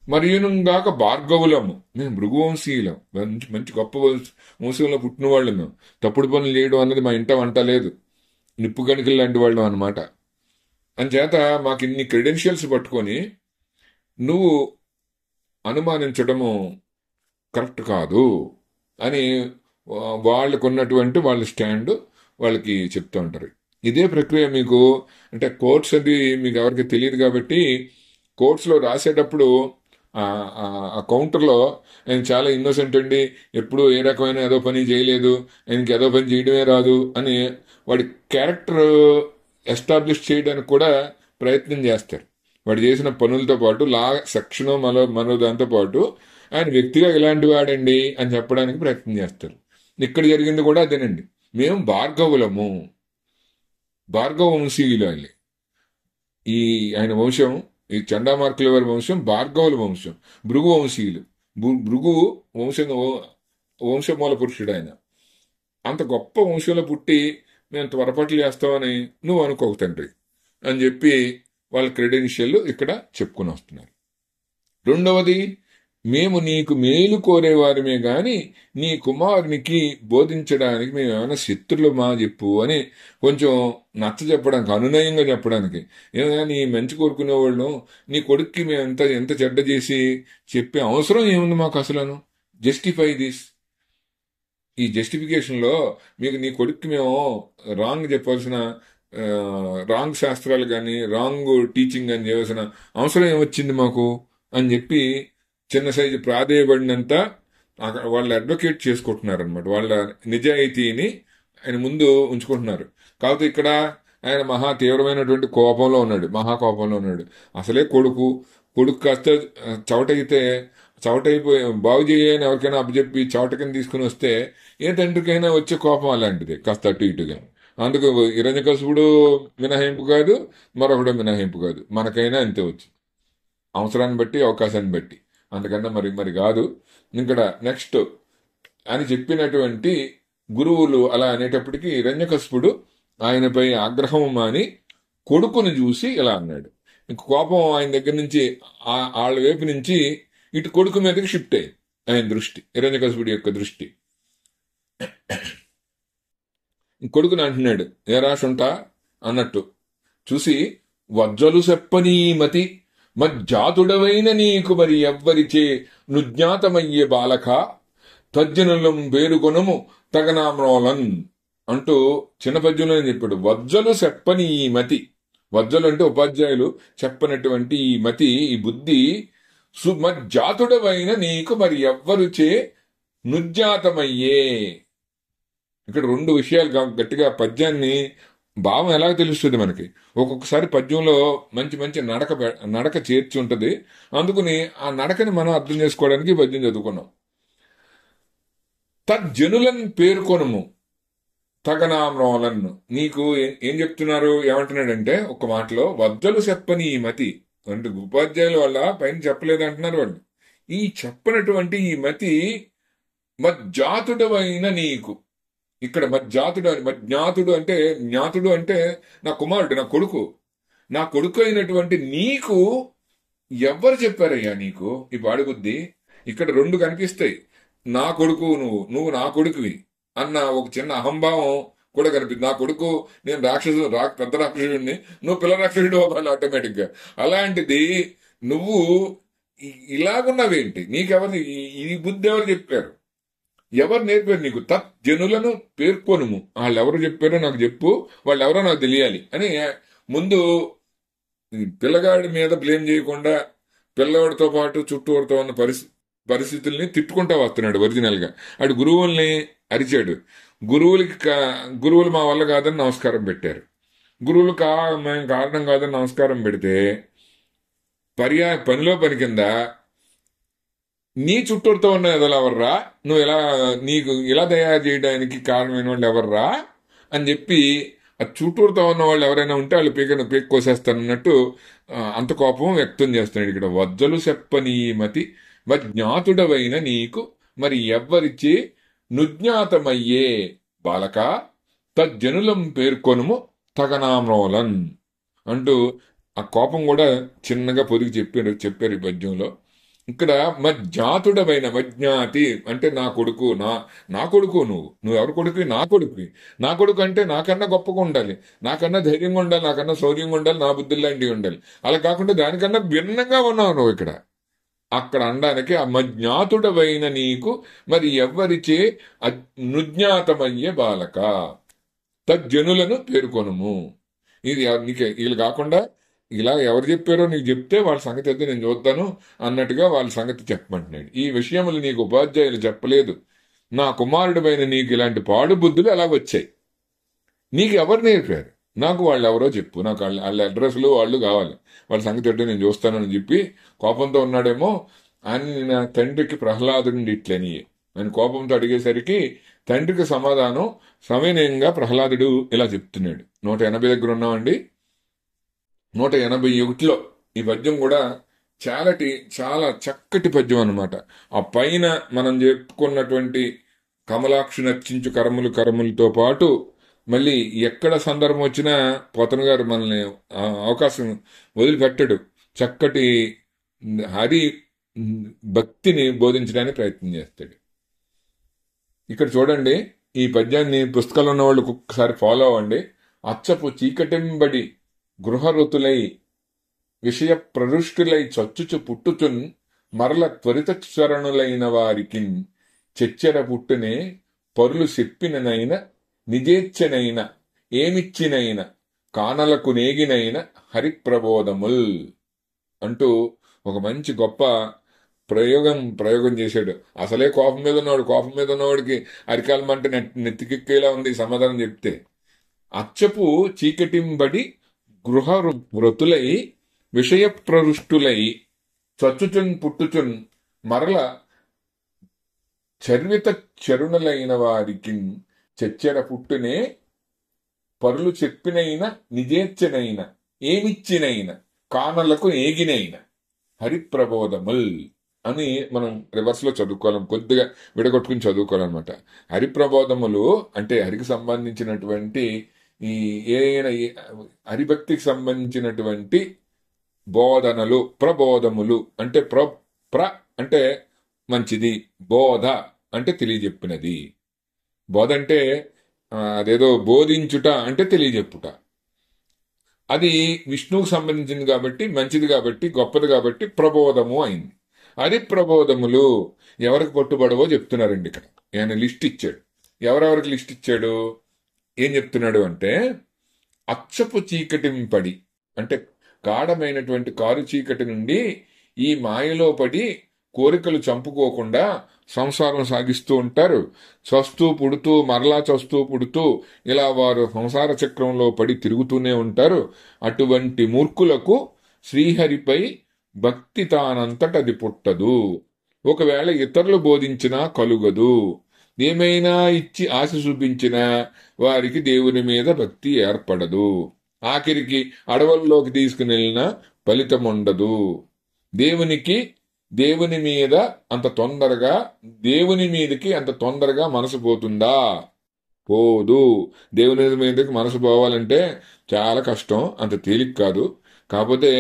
మరియుగాక భార్గవులము, మేము భృగువంశీయులం, మంచి గొప్ప వంశంలో పుట్టిన వాళ్ళు. మేము తప్పుడు పనులు చేయడం అన్నది మా ఇంట వంట లేదు. నిప్పు గణికలు లాంటి వాళ్ళు అనమాట. అంచేత మాకు ఇన్ని క్రెడెన్షియల్స్ పట్టుకొని నువ్వు అనుమానించడము కరెక్ట్ కాదు అని వాళ్ళకు ఉన్నటువంటి వాళ్ళ స్టాండ్ వాళ్ళకి చెప్తూ ఉంటారు. ఇదే ప్రక్రియ మీకు అంటే కోర్ట్స్ అది మీకు ఎవరికి తెలియదు కాబట్టి, కోర్ట్స్లో రాసేటప్పుడు ఆ కౌంటర్లో ఆయన చాలా ఇన్నోసెంట్ అండి, ఎప్పుడు ఏ రకమైన ఏదో పని చేయలేదు, ఆయనకి ఏదో పని చేయడమే రాదు అని వాడి క్యారెక్టర్ ఎస్టాబ్లిష్ చేయడానికి కూడా ప్రయత్నం చేస్తారు. వాడు చేసిన పనులతో పాటు సెక్షన్ మరో దాంతో పాటు ఆయన వ్యక్తిగా ఇలాంటి వాడండి అని చెప్పడానికి ప్రయత్నం చేస్తారు. ఇక్కడ జరిగింది కూడా అదేనండి. మేము భార్గవ వంశీయులు. ఈ ఆయన వంశం, ఈ చండామార్కుల వారి వంశం భార్గవుల వంశం, భృగు వంశీయులు. భృగువు వంశమూల పురుషుడు ఆయన. అంత గొప్ప వంశంలో పుట్టి మేము త్వరపట్లు చేస్తామని నువ్వు అనుకోకు తండ్రి అని చెప్పి వాళ్ళ క్రెడెన్షియల్ ఇక్కడ చెప్పుకుని వస్తున్నారు. రెండవది, మేము నీకు మేలు కోరేవారమే గాని నీ కుమారునికి బోధించడానికి మేము ఏమైనా శత్రులమా చెప్పు అని కొంచెం నచ్చ చెప్పడానికి, అనునయంగా చెప్పడానికి. ఏమైనా నీ మంచి కోరుకునేవాళ్ళం నీ కొడుక్కి మేము ఎంత చెడ్డ చేసి చెప్పే అవసరం ఏముంది మాకు అసలు? Justify this. ఈ జస్టిఫికేషన్ లో మీకు నీ కొడుక్కి మేము రాంగ్ చెప్పాల్సిన రాంగ్ శాస్త్రాలు కానీ రాంగ్ టీచింగ్ అని చేయవలసిన అవసరం ఏమొచ్చింది మాకు అని చెప్పి చిన్న సైజు ప్రాధేయపడినంత వాళ్ళు అడ్వకేట్ చేసుకుంటున్నారు అనమాట. వాళ్ళ నిజాయితీని ఆయన ముందు ఉంచుకుంటున్నారు. కాకపోతే ఇక్కడ ఆయన మహా తీవ్రమైనటువంటి కోపంలో ఉన్నాడు, మహాకోపంలో ఉన్నాడు. అసలే కొడుకు కాస్త చవటైపోయి బాగు చేయని ఎవరికైనా అప్పచెప్పి చవటకని తీసుకుని వస్తే ఏ తండ్రికైనా వచ్చే కోపం అలాంటిది, కాస్త అటు ఇటుగా. అందుకు హిరణ్యకశిపుడు మినహాయింపు కాదు, మరొకడు మినహాయింపు కాదు, మనకైనా అంతే వచ్చి అవసరాన్ని బట్టి అవకాశాన్ని బట్టి, అందుకన్నా మరి కాదు. ఇక్కడ నెక్స్ట్ అని చెప్పినటువంటి గురువులు అలా అనేటప్పటికీ హిరణ్యకశిపుడు ఆయనపై ఆగ్రహం మాని కొడుకుని చూసి ఇలా అన్నాడు. ఇంక కోపం ఆయన దగ్గర నుంచి వాళ్ళ వైపు నుంచి ఇటు కొడుకు మీదకి షిఫ్ట్ అయింది ఆయన దృష్టి, హిరణ్యకశిపుడి యొక్క దృష్టి. కొడుకుని అంటున్నాడు, ఏ రాసుంటా అన్నట్టు చూసి, వజ్జలు చెప్పనీ మతి మజ్జాతుడవైన నీకు మరి ఎవ్వరిచే నుజ్ఞాతమయ్యే బాలక తజ్జనులం పేరుకొనము తగనామ్రోలన్ అంటూ చిన్న పద్యంలో చెప్పాడు. వజ్జలు చెప్పని ఈ మతి, వజ్జలు అంటే ఉపాధ్యాయులు చెప్పనటువంటి ఈ మతి, ఈ బుద్ధి మజ్జాతుడవైన నీకు మరి ఎవ్వరుచే నుజ్జాతమయ్యే. ఇక్కడ రెండు విషయాలు గట్టిగా పద్యాన్ని భావం ఎలా తెలుస్తుంది మనకి. ఒక్కొక్కసారి పద్యంలో మంచి మంచి నడక చేర్చి ఉంటది, అందుకని ఆ నడకని మనం అర్థం చేసుకోవడానికి పద్యం చదువుకున్నాం. తజ్జనులను పేర్కొనము తగనామ్రోలను, నీకు ఏం చెప్తున్నారు, ఏమంటున్నాడంటే ఒక మాటలో వజ్జలు చెప్పని ఈ మతి అంటే ఉపాధ్యాయుల వల్ల పైన చెప్పలేదు అంటున్నారు వాళ్ళు. ఈ చెప్పనటువంటి ఈ మతి మజ్జాతుడవైన నీకు, ఇక్కడ మజ్ఞాతుడు అంటే జ్ఞాతుడు అంటే నా కుమారుడు, నా కొడుకు అయినటువంటి నీకు ఎవ్వరు చెప్పారయ్యా నీకు ఈ పాడిబుద్ధి? ఇక్కడ రెండు కనిపిస్తాయి, నా కొడుకు నువ్వు నా కొడుకువి అన్న ఒక చిన్న అహంభావం కూడా కనిపిస్తుంది. నా కొడుకు, నేను పెద్ద రాక్షసుడిని, నువ్వు పిల్ల రాక్షసుడు అవ్వాలి ఆటోమేటిక్ గా. అలాంటిది నువ్వు ఇలాగున్నావేంటి? నీకెవరు ఈ బుద్ధి ఎవరు చెప్పారు? ఎవరు నేర్పారు నీకు? తజ్జనులను పేర్కొనుము, వాళ్ళు ఎవరు చెప్పారో నాకు చెప్పు, వాళ్ళు ఎవరో నాకు తెలియాలి అని ముందు పిల్లగాడి మీద బ్లేమ్ చేయకుండా పిల్లవాడితో పాటు చుట్టూతో ఉన్న పరిస్థితుల్ని తిట్టుకుంటా వస్తున్నాడు. ఒరిజినల్ గా అటు గురువుల్ని అరిచాడు. గురువులు మా వల్ల కాదని నమస్కారం పెట్టారు. గురువులు మేము కారణం కాదని నమస్కారం పెడితే పనిలో పని కింద నీ చుట్టూతో ఉన్న ఎదలు ఎవర్రా, నువ్వు నీకు ఇలా తయారు చేయడానికి కారణమైన వాళ్ళు ఎవర్రా అని చెప్పి ఆ చుట్టూరుతో ఉన్న వాళ్ళు ఎవరైనా ఉంటే వాళ్ళు పీక్ కోసేస్తానన్నట్టు అంత కోపం వ్యక్తం చేస్తున్నాడు. ఇక్కడ వజ్జలు చెప్పని మతి మజ్ఞాతుడవైన నీకు మరి ఎవ్వరిచే నుజ్ఞాతమయ్యే బాలక తజ్జనులం పేర్కొనుము తగనామ్రోలన్ అంటూ ఆ కోపం కూడా చిన్నగా పొదిగి చెప్పారు ఈ పద్యంలో. ఇక్కడ మజ్జాతుడవైన, మజ్ఞాతి అంటే నా కొడుకు, నా కొడుకు, నువ్వు ఎవరి కొడుకువి? నా కొడుకు అంటే నాకన్నా గొప్పగా ఉండాలి, నాకన్నా ధైర్యంగా ఉండాలి, నాకన్నా శౌర్యంగా ఉండాలి, నా బుద్ధులు లాంటివి ఉండాలి. అలా కాకుండా దానికన్నా భిన్నంగా ఉన్నావు నువ్వు ఇక్కడ. అక్కడ అనడానికి ఆ మజ్ఞాతుడవైన నీకు మరి ఎవ్వరిచే నుజ్ఞాతమయ్యే బాలక తజ్జనులను పేర్కొనుము. ఇది నీకే, వీళ్ళు కాకుండా ఇలా ఎవరు చెప్పారో నీకు చెప్తే వాళ్ళ సంగతి అయితే నేను చూద్దాను అన్నట్టుగా వాళ్ళ సంగతి చెప్పమంటున్నాడు. ఈ విషయములు నీకు ఉపాధ్యాయులు చెప్పలేదు, నా కుమారుడిపైన నీకు ఇలాంటి పాడు బుద్ధులు ఎలా వచ్చాయి? నీకు ఎవరు నేర్పారు? నాకు వాళ్ళు ఎవరో చెప్పు, నాకు వాళ్ళ అడ్రస్లు వాళ్ళు కావాలి, వాళ్ళ సంగతి అంటే నేను చూస్తానని చెప్పి కోపంతో ఉన్నాడేమో. అని నా తండ్రికి ప్రహ్లాదుని ఇట్లని అని కోపంతో అడిగేసరికి తండ్రికి సమాధానం సవినయంగా ప్రహ్లాదుడు ఇలా చెప్తున్నాడు. 180 దగ్గర ఉన్నామండి. 181లో ఈ పద్యం కూడా చాలా చక్కటి పద్యం అన్నమాట. ఆ పైన మనం చెప్పుకున్నటువంటి కమలాక్షి నర్చించు కరములతో పాటు మళ్ళీ ఎక్కడ సందర్భం వచ్చినా పోతన గారు మనల్ని అవకాశం వదిలిపెట్టడు. చక్కటి హరి భక్తిని బోధించడానికి ప్రయత్నం చేస్తాడు. ఇక్కడ చూడండి, ఈ పద్యాన్ని పుస్తకాలు ఉన్న వాళ్ళు ఒక్కసారి ఫాలో అవ్వండి. అచ్చపు చీకటింబడి గృహరుతులై విషయ ప్రరుష్టులై చచ్చుచు పుట్టుచున్ మరల త్వరిత చరణులైన వారికి చెచ్చెర పుట్టునే పరులు చెప్పిననైన నిజేచ్ఛనైన ఏమిచ్చినైన కానలకు నేగినైన హరిప్రబోధముల్ అంటూ ఒక మంచి గొప్ప ప్రయోగం చేశాడు. అసలే కోపం మీద ఉన్నవాడికి అరికాలమంటే నెత్తికెక్కేలా ఉంది సమాధానం చెప్తే. అచ్చపు చీకటింబడి గృహ వృతులై విషయ ప్రరుష్టులై చచ్చుచున్ పుట్టుచున్ మరల చర్విత చరుణులైన వారికి చెచ్చెర పుట్టునే పరులు చెప్పినైన నిజేచ్ఛనైన ఏమిచ్చినైన కానలకు ఏగినైన హరిప్రబోధముల్ అని మనం రివర్స్ లో చదువుకోవాలి, కొద్దిగా విడగొట్టుకుని చదువుకోవాలన్నమాట. హరిప్రబోధములు అంటే హరికి సంబంధించినటువంటి హరిభక్తికి సంబంధించినటువంటి బోధనలు, ప్రబోధములు అంటే ప్ర అంటే మంచిది, బోధ అంటే తెలియజెప్పినది. బోధ అంటే అదేదో బోధించుట అంటే తెలియజెప్పుట. అది విష్ణువుకు సంబంధించింది కాబట్టి, మంచిది కాబట్టి, గొప్పది కాబట్టి ప్రబోధము అయింది. అది ప్రబోధములు ఎవరికి పట్టుబడవో చెప్తున్నారండి. ఇక్కడ ఆయన లిస్ట్ ఇచ్చాడు. ఎవరెవరికి లిస్ట్ ఇచ్చాడు, ఏం చెప్తున్నాడు అంటే, అచ్చపు చీకటింపడి అంటే గాఢమైనటువంటి కారు చీకటి నుండి ఈ మాయలో పడి కోరికలు చంపుకోకుండా సంసారం సాగిస్తూ ఉంటారు. చస్తూ పుడుతూ మరలా చస్తూ పుడుతూ ఇలా వారు సంసార చక్రంలో పడి తిరుగుతూనే ఉంటారు. అటువంటి మూర్ఖులకు శ్రీహరిపై భక్తి తానంతటది పుట్టదు. ఒకవేళ ఇతరులు బోధించినా కలుగదు. ఏమైనా ఇచ్చి ఆశ చూపించినా వారికి దేవుని మీద భక్తి ఏర్పడదు. ఆఖరికి అడవుల్లోకి తీసుకుని వెళ్ళినా ఫలితం ఉండదు. దేవుని మీద అంత తొందరగా దేవుని మీదకి అంత తొందరగా మనసు పోతుందా? పోదు. దేవుని మీదకి మనసు పోవాలంటే చాలా కష్టం, అంత తేలిక కాదు. కాకపోతే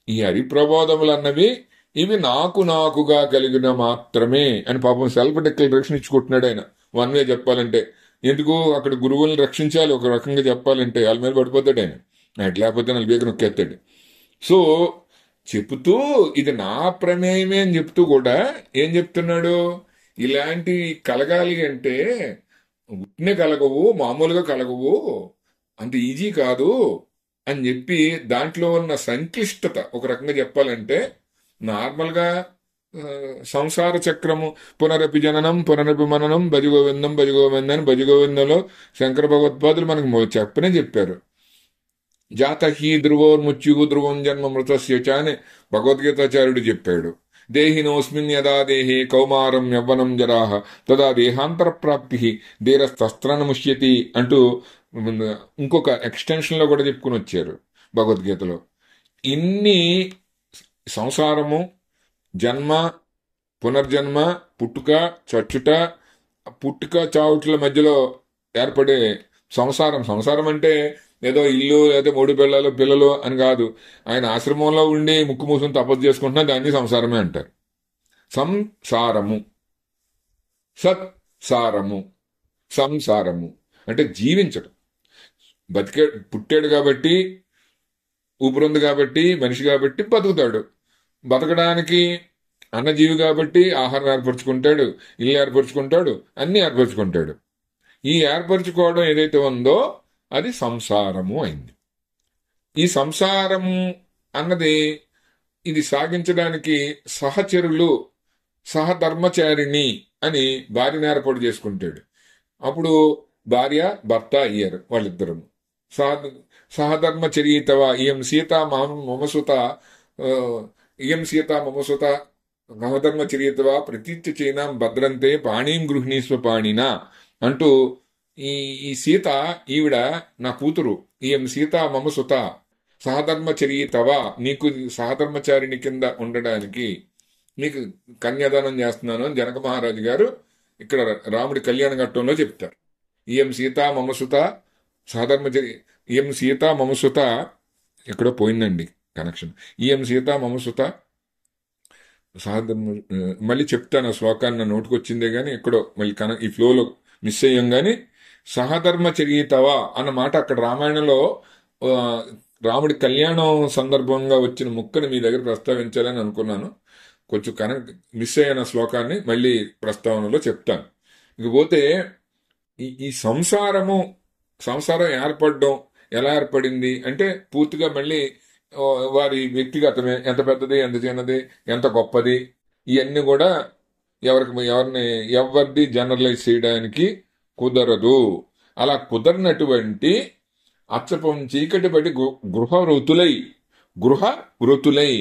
ఈ హరిప్రబోధములు అన్నవి ఇవి నాకుగా కలిగిన మాత్రమే అని పాపం సెల్ఫ్ డిక్లరేషన్ ఇచ్చుకుంటున్నాడు ఆయన. వన్ వే చెప్పాలంటే, ఎందుకు అక్కడ గురువుల్ని రక్షించాలి, ఒక రకంగా చెప్పాలంటే వాళ్ళ మీద పడిపోతాడు ఆయన, లేకపోతే నన్ను బేగ నొక్కేస్తాడు. సో చెబుతూ ఇది నా ప్రమేయమే అని చెప్తూ కూడా ఏం చెప్తున్నాడు, ఇలాంటివి కలగాలి అంటే ఉట్నే కలగవు, మామూలుగా కలగవు, అంత ఈజీ కాదు అని చెప్పి దాంట్లో ఉన్న సంక్లిష్టత ఒక రకంగా చెప్పాలంటే, నార్మల్గా సంసార చక్రము పునరపి జననం పునరపి మననం భజగోవిందం భజగోవిందని భజగోవిందంలో శంకర భగవత్పాదులు మనకు చెప్పనే చెప్పారు. జాత హీ ధ్రువోర్ముచ్యు ధ్రువం జన్మ మృతస్య అని భగవద్గీతాచార్యుడు చెప్పాడు. దేహినోస్మిన్ యదా దేహే కౌమారం యవ్వనం జరాహ తదా దేహాంతర ప్రాప్తి ధీరస్తస్త్రనముష్యతి అంటూ ఇంకొక ఎక్స్టెన్షన్ లో కూడా చెప్పుకుని వచ్చారు భగవద్గీతలో. ఇన్ని సంసారము, జన్మ, పునర్జన్మ, పుట్టుక, చచ్చుట, పుట్టుక చావుట్ల మధ్యలో ఏర్పడే సంసారం అంటే ఏదో ఇల్లు లేదా 3 పిల్లలు అని కాదు. ఆయన ఆశ్రమంలో ఉండి ముక్కు మూసుకుని తపస్సు చేసుకుంటున్నా దాన్ని సంసారమే అంటారు. సంసారము, సత్సారము, సంసారము అంటే జీవించడం. పుట్టాడు కాబట్టి, ఊపిరుంది కాబట్టి, మనిషి కాబట్టి బతుకుతాడు. బతకడానికి అన్నజీవి కాబట్టి ఆహారం ఏర్పరచుకుంటాడు, ఇల్లు ఏర్పరచుకుంటాడు, అన్ని ఏర్పరచుకుంటాడు. ఈ ఏర్పరచుకోవడం ఏదైతే ఉందో అది సంసారము అయింది. ఈ సంసారము అన్నది ఇది సాగించడానికి సహచరులు, సహధర్మచారిణి అని భార్యను ఏర్పాటు చేసుకుంటాడు. అప్పుడు భార్య భర్త అయ్యారు వాళ్ళిద్దరు. సహధర్మచరీతవా ఇయం సీత మమసుత ఇయం సీత మమసుత సహధర్మచరీతవా ప్రతీత్య చైనాం భద్రంతే పాణీం గృహిణీస్వ పాణినా అంటూ ఈ సీత ఈవిడ నా కూతురు, ఈఎం సీత మమ సుత సహధర్మచరీతవా, నీకు సహధర్మచారిణి కింద ఉండడానికి నీకు కన్యాదానం చేస్తున్నాను అని జనక మహారాజు గారు ఇక్కడ రాముడి కళ్యాణ ఘట్టంలో చెప్తారు. ఈఎం సీత మమ సుత ఈఎం సీత మమ సుత ఎక్కడో పోయిందండి కనెక్షన్. ఈఎం సీత మమ సుత సహధర్మ మళ్ళీ చెప్తాను ఆ శ్లోకాన్ని, నా నోటికి వచ్చిందే గాని ఎక్కడో మళ్ళీ ఈ ఫ్లోలో మిస్ అయ్యాం గాని, సహధర్మ చరితవా అన్న మాట అక్కడ రామాయణంలో ఆ, రాముడి కళ్యాణం సందర్భంగా వచ్చిన ముక్కని మీ దగ్గర ప్రస్తావించాలని అనుకున్నాను. కొంచెం కనెక్ట్ మిస్ అయిన శ్లోకాన్ని మళ్ళీ ప్రస్తావనలో చెప్తాను. ఇకపోతే ఈ సంసారం ఏర్పడడం ఎలా ఏర్పడింది అంటే పూర్తిగా మళ్ళీ ఆ, వారి వ్యక్తిగతమే, ఎంత పెద్దది, ఎంత చిన్నది, ఎంత గొప్పది, ఇవన్నీ కూడా ఎవరిది జనరలైజ్ చేయడానికి కుదరదు. అలా కుదరనటువంటి అచ్చపం చీకటి పడి గృహ వృతులై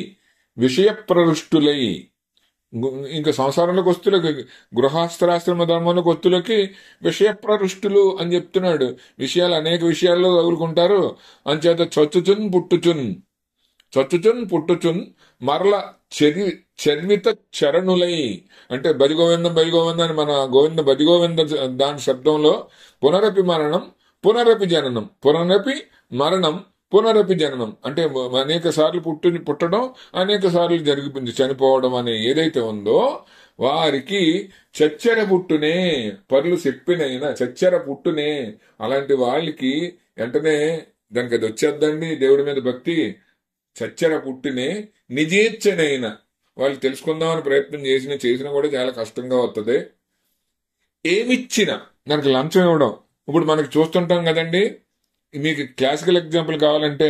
విషయ ప్రరుష్టులై ఇంకా సంసారంలోకి వస్తులకి, గృహస్థాశ్రమ ధర్మంలోకి వస్తులకి విషయ ప్రరుష్టులు అని చెప్తున్నాడు. విషయాలు అనేక విషయాల్లో తగులుకుంటారు. అంచేత చచ్చుచున్ పుట్టుచున్ మరల చర్విత చరణులై అంటే బదిగోవిందం అని మన గోవింద బదిగోవింద దాని శబ్దంలో పునరపి మరణం పునరపి జననం, పునరపి మరణం పునరపి జననం అంటే అనేక సార్లు పుట్టడం, అనేక సార్లు జరిగిపోయింది చనిపోవడం అనే ఏదైతే ఉందో వారికి చచ్చెర పుట్టునే, పరులు చెప్పినైనా చచ్చెర పుట్టునే. అలాంటి వాళ్ళకి వెంటనే దానికి అది వచ్చేద్దండి దేవుడి మీద భక్తి. చచ్చెర పుట్టినే నిజేచ్ఛనైన వాళ్ళు తెలుసుకుందామని ప్రయత్నం చేసినా కూడా చాలా కష్టంగా వస్తుంది. ఏమిచ్చినా దానికి లంచం ఇవ్వడం. ఇప్పుడు మనకి చూస్తుంటాం కదండి, మీకు క్లాసికల్ ఎగ్జాంపుల్ కావాలంటే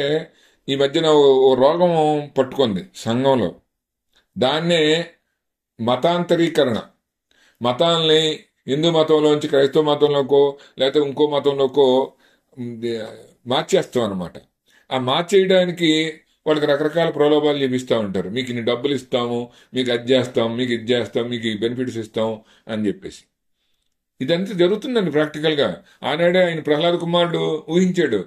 ఈ మధ్యన ఓ రోగం పట్టుకుంది సంఘంలో. దాన్నే మతాంతరీకరణ, మతాల్ని హిందూ మతంలోంచి క్రైస్తవ మతంలోకో లేకపోతే ఇంకో మతంలోకో మార్చేస్తాం అనమాట. ఆ మార్చేయడానికి వాళ్ళకి రకరకాల ప్రలోభాలు చూపిస్తూ ఉంటారు. మీకు ఇన్ని డబ్బులు ఇస్తాము, మీకు అది చేస్తాం, మీకు ఇది చేస్తాం, మీకు ఈ బెనిఫిట్స్ ఇస్తాం అని చెప్పేసి. ఇదంతా జరుగుతుందండి ప్రాక్టికల్గా. ఆనాడే ఆయన ప్రహ్లాద కుమారుడు ఊహించాడు,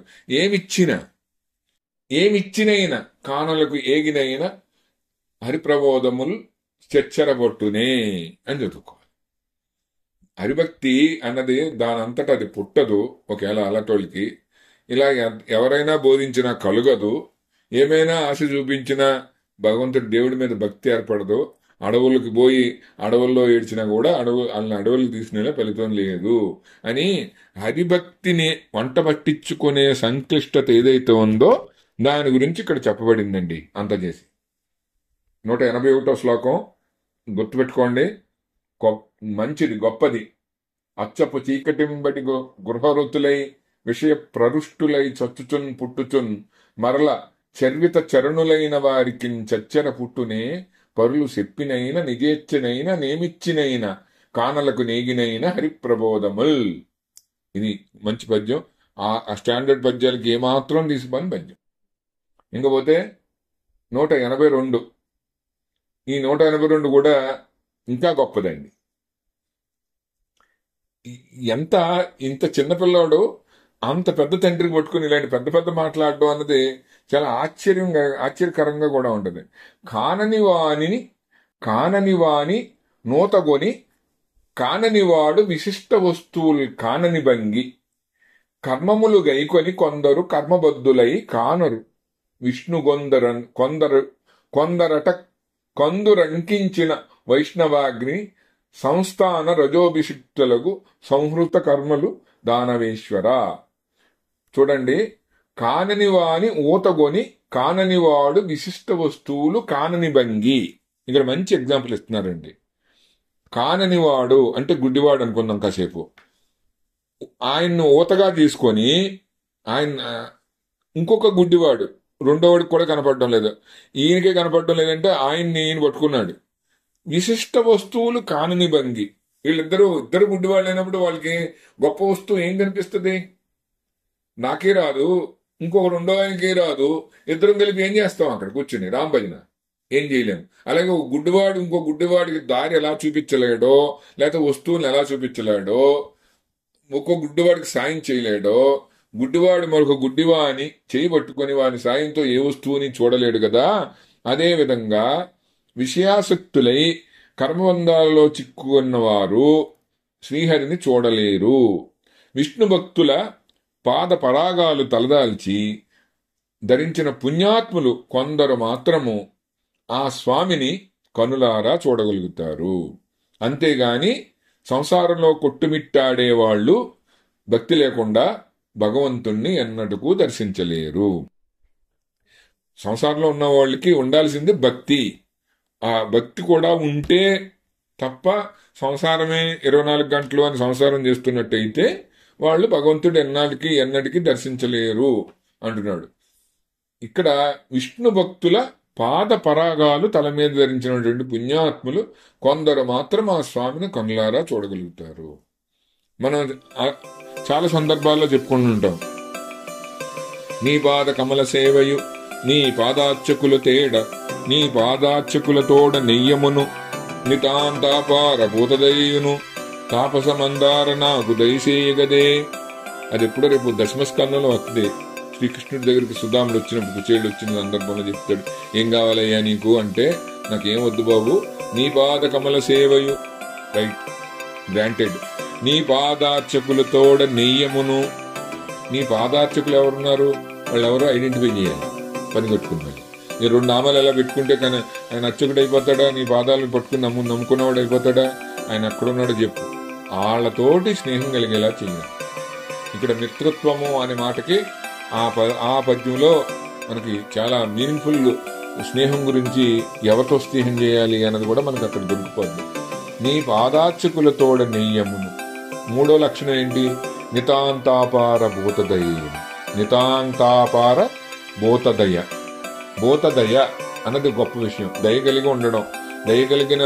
ఏమిచ్చినైనా కానులకు ఏగినైనా హరిప్రబోధములు చెచ్చరబొట్టునే అని చదువుకోవాలి. హరిభక్తి అన్నది దానంతటా అది పుట్టదు. ఒకవేళ అలాంటి ఇలా ఎవరైనా బోధించినా కలుగదు. ఏమైనా ఆశ చూపించినా భగవంతుడి దేవుడి మీద భక్తి ఏర్పడదు. అడవులకు పోయి అడవుల్లో ఏడ్చినా కూడా అడవులకు తీసుకునే ఫలితం లేదు అని హరిభక్తిని వంట పట్టించుకునే సంక్లిష్టత ఏదైతే ఉందో దాని గురించి ఇక్కడ చెప్పబడిందండి. అంత చేసి 181వ శ్లోకం గుర్తుపెట్టుకోండి. మంచిది, గొప్పది. అచ్చపు చీకటింబటి గృహరుతులై విషయ ప్రరుష్టులై చచ్చుచున్ పుట్టుచున్ మరల చర్విత చరణులైన వారికి చచ్చెర పుట్టునే, పరులు చెప్పినైన నిజేచ్ఛనైన నేమిచ్చినైన కానలకు నేగినైన హరిప్రబోధముల్. ఇది మంచి పద్యం. ఆ స్టాండర్డ్ పద్యాలకి ఏమాత్రం తీసిపోని పద్యం. ఇంకపోతే 182. ఈ 182 కూడా ఇంకా గొప్పదండి. ఇంత చిన్నపిల్లాడు అంత పెద్ద తండ్రికి పట్టుకుని ఇలాంటి పెద్ద పెద్ద మాట్లాడడం అన్నది చాలా ఆశ్చర్యకరంగా కూడా ఉంటుంది. కానని వాని నూతగొని కాననివాడు విశిష్ట వస్తువులు కానని భంగి కర్మములు గైకొని కొందరు కర్మబద్ధులై కానరు విష్ణు కొందరంకించిన వైష్ణవాగ్ని సంస్థాన రజోభిషిక్తులకు సంహృత కర్మలు దానవేశ్వర. చూడండి, కాననివాని ఊతగొని కాననివాడు విశిష్ట వస్తువులు కానని భంగి. ఇక్కడ మంచి ఎగ్జాంపుల్ ఇస్తున్నారండి. కాననివాడు అంటే గుడ్డివాడు అనుకుందాం కాసేపు. ఆయన్ను ఊతగా తీసుకొని ఆయన ఇంకొక గుడ్డివాడు రెండోవాడికి కూడా కనపడడం లేదు, ఈయనకే కనపడడం లేదంటే ఈయన పట్టుకున్నాడు. విశిష్ట వస్తువులు కానని భంగి. ఇద్దరు గుడ్డివాళ్ళు అయినప్పుడు వాళ్ళకి గొప్ప వస్తువు ఏం కనిపిస్తుంది? నాకే రాదు, ఇంకొక రెండో ఆయనకే రాదు, ఇద్దరం కలిపి ఏం చేస్తాం అక్కడ కూర్చుని రాంభజన? ఏం చేయలేము. అలాగే ఒక గుడ్డివాడు ఇంకో గుడ్డివాడికి దారి ఎలా చూపించలేడో, లేకపోతే వస్తువులను ఎలా చూపించలేడో, ఒక్కో గుడ్డివాడికి సాయం చేయలేడో, గుడ్డివాడు మరొక గుడ్డివాని చేయి పట్టుకొని వాని సాయంతో ఏ వస్తువుని చూడలేడు కదా. అదే విధంగా విషయాసక్తులై కర్మబంధాలలో చిక్కుకున్నవారు శ్రీహరిని చూడలేరు. విష్ణు భక్తుల పాద పరాగాలు తలదాల్చి ధరించిన పుణ్యాత్ములు కొందరు మాత్రము ఆ స్వామిని కనులారా చూడగలుగుతారు. అంతేగాని సంసారంలో కొట్టుమిట్టాడేవాళ్ళు భక్తి లేకుండా భగవంతుణ్ణి ఎన్నటికూ దర్శించలేరు. సంసారంలో ఉన్న వాళ్ళకి ఉండాల్సింది భక్తి. ఆ భక్తి కూడా ఉంటే తప్ప సంసారమే 24 గంటలు అని సంసారం చేస్తున్నట్టయితే వాళ్ళు భగవంతుడు ఎన్నటికీ దర్శించలేరు అంటున్నాడు. ఇక్కడ విష్ణు భక్తుల పాద పరాగాలు తల మీద ధరించినటువంటి పుణ్యాత్ములు కొందరు మాత్రం ఆ స్వామిని కనులారా చూడగలుగుతారు. మనం చాలా సందర్భాల్లో చెప్పుకుంటుంటాం, నీ పాద కమల సేవయు నీ పాదార్చకుల తేడ నీ పాదార్చకులతోడ నెయ్యమును నితాంతాపార భూతదయ్యును తాపస మందార నాకు దయసేయగదే. అది ఎప్పుడో రేపు దశమస్కందంలో వస్తుంది. శ్రీకృష్ణుడి దగ్గరికి సుధాముడు వచ్చినప్పుడు కుచేళ్ళు వచ్చిన సందర్భంలో చెప్తాడు, ఏం కావాలయ్యా నీకు అంటే, నాకేం వద్దు బాబు, నీ పాద కమల సేవయు, రైట్, గ్రాంటెడ్, నీ పాదార్చకులతోడ నెయ్యమును. నీ పాదార్చకులు ఎవరున్నారు, వాళ్ళు ఎవరో ఐడెంటిఫై చేయాలి, పని కట్టుకున్నారు. ఈ 2 నామాలు ఎలా పెట్టుకుంటే కానీ ఆయన అర్చకుడు అయిపోతాడా, నీ పాదాలను పట్టుకుని నమ్ముకున్నవాడు అయిపోతాడా, ఆయన ఎక్కడున్నాడో చెప్పు. వాళ్ళతోటి స్నేహం కలిగేలా చేయాలి. ఇక్కడ మిత్రత్వము అనే మాటకి ఆ పద్యంలో మనకి చాలా మీనింగ్ఫుల్ స్నేహం గురించి, ఎవరితో స్నేహం చేయాలి అన్నది కూడా మనకు అక్కడ దొరికిపోద్ది. నీ పాదార్చకులతోడ నెయ్యమును. 3వ లక్షణం ఏంటి, నితాంతాపార భూతదయ. నితాంతాపార భూతదయ. భూతదయ అన్నది గొప్ప విషయం. దయ కలిగి ఉండడం, దయ కలిగిన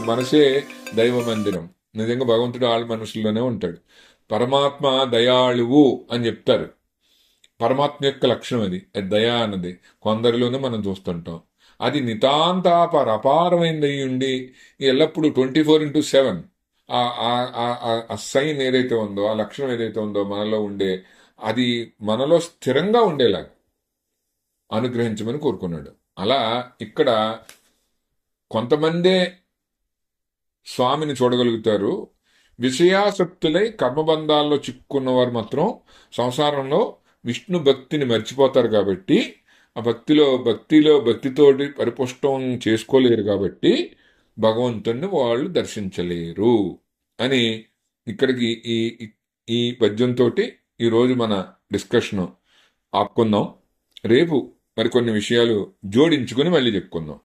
మనసే దైవ మందిరం. నిజంగా భగవంతుడు వాళ్ళ మనసులోనే ఉంటాడు. పరమాత్మ దయాళువు అని చెప్తారు. పరమాత్మ యొక్క లక్షణం అది దయ అన్నది. కొందరిలోనే మనం చూస్తుంటాం. అది నితాంతాపార అపారమైనది ఉండి ఎల్లప్పుడూ 24/7 ఆ సైన్ ఏదైతే ఉందో, ఆ లక్షణం ఏదైతే ఉందో మనలో ఉండే, అది మనలో స్థిరంగా ఉండేలాగా అనుగ్రహించమని కోరుకున్నాడు. అలా ఇక్కడ కొంతమందే స్వామిని చూడగలుగుతారు. విషయాసక్తులై కర్మబంధాల్లో చిక్కున్నవారు మాత్రం సంసారంలో విష్ణు భక్తిని మర్చిపోతారు. కాబట్టి ఆ భక్తితోటి పరిపుష్టం చేసుకోలేరు. కాబట్టి భగవంతుణ్ణి వాళ్ళు దర్శించలేరు అని ఇక్కడికి ఈ పద్యంతో ఈరోజు మన డిస్కషన్ ఆపుకుందాం. రేపు మరికొన్ని విషయాలు జోడించుకుని మళ్ళీ చెప్పుకుందాం.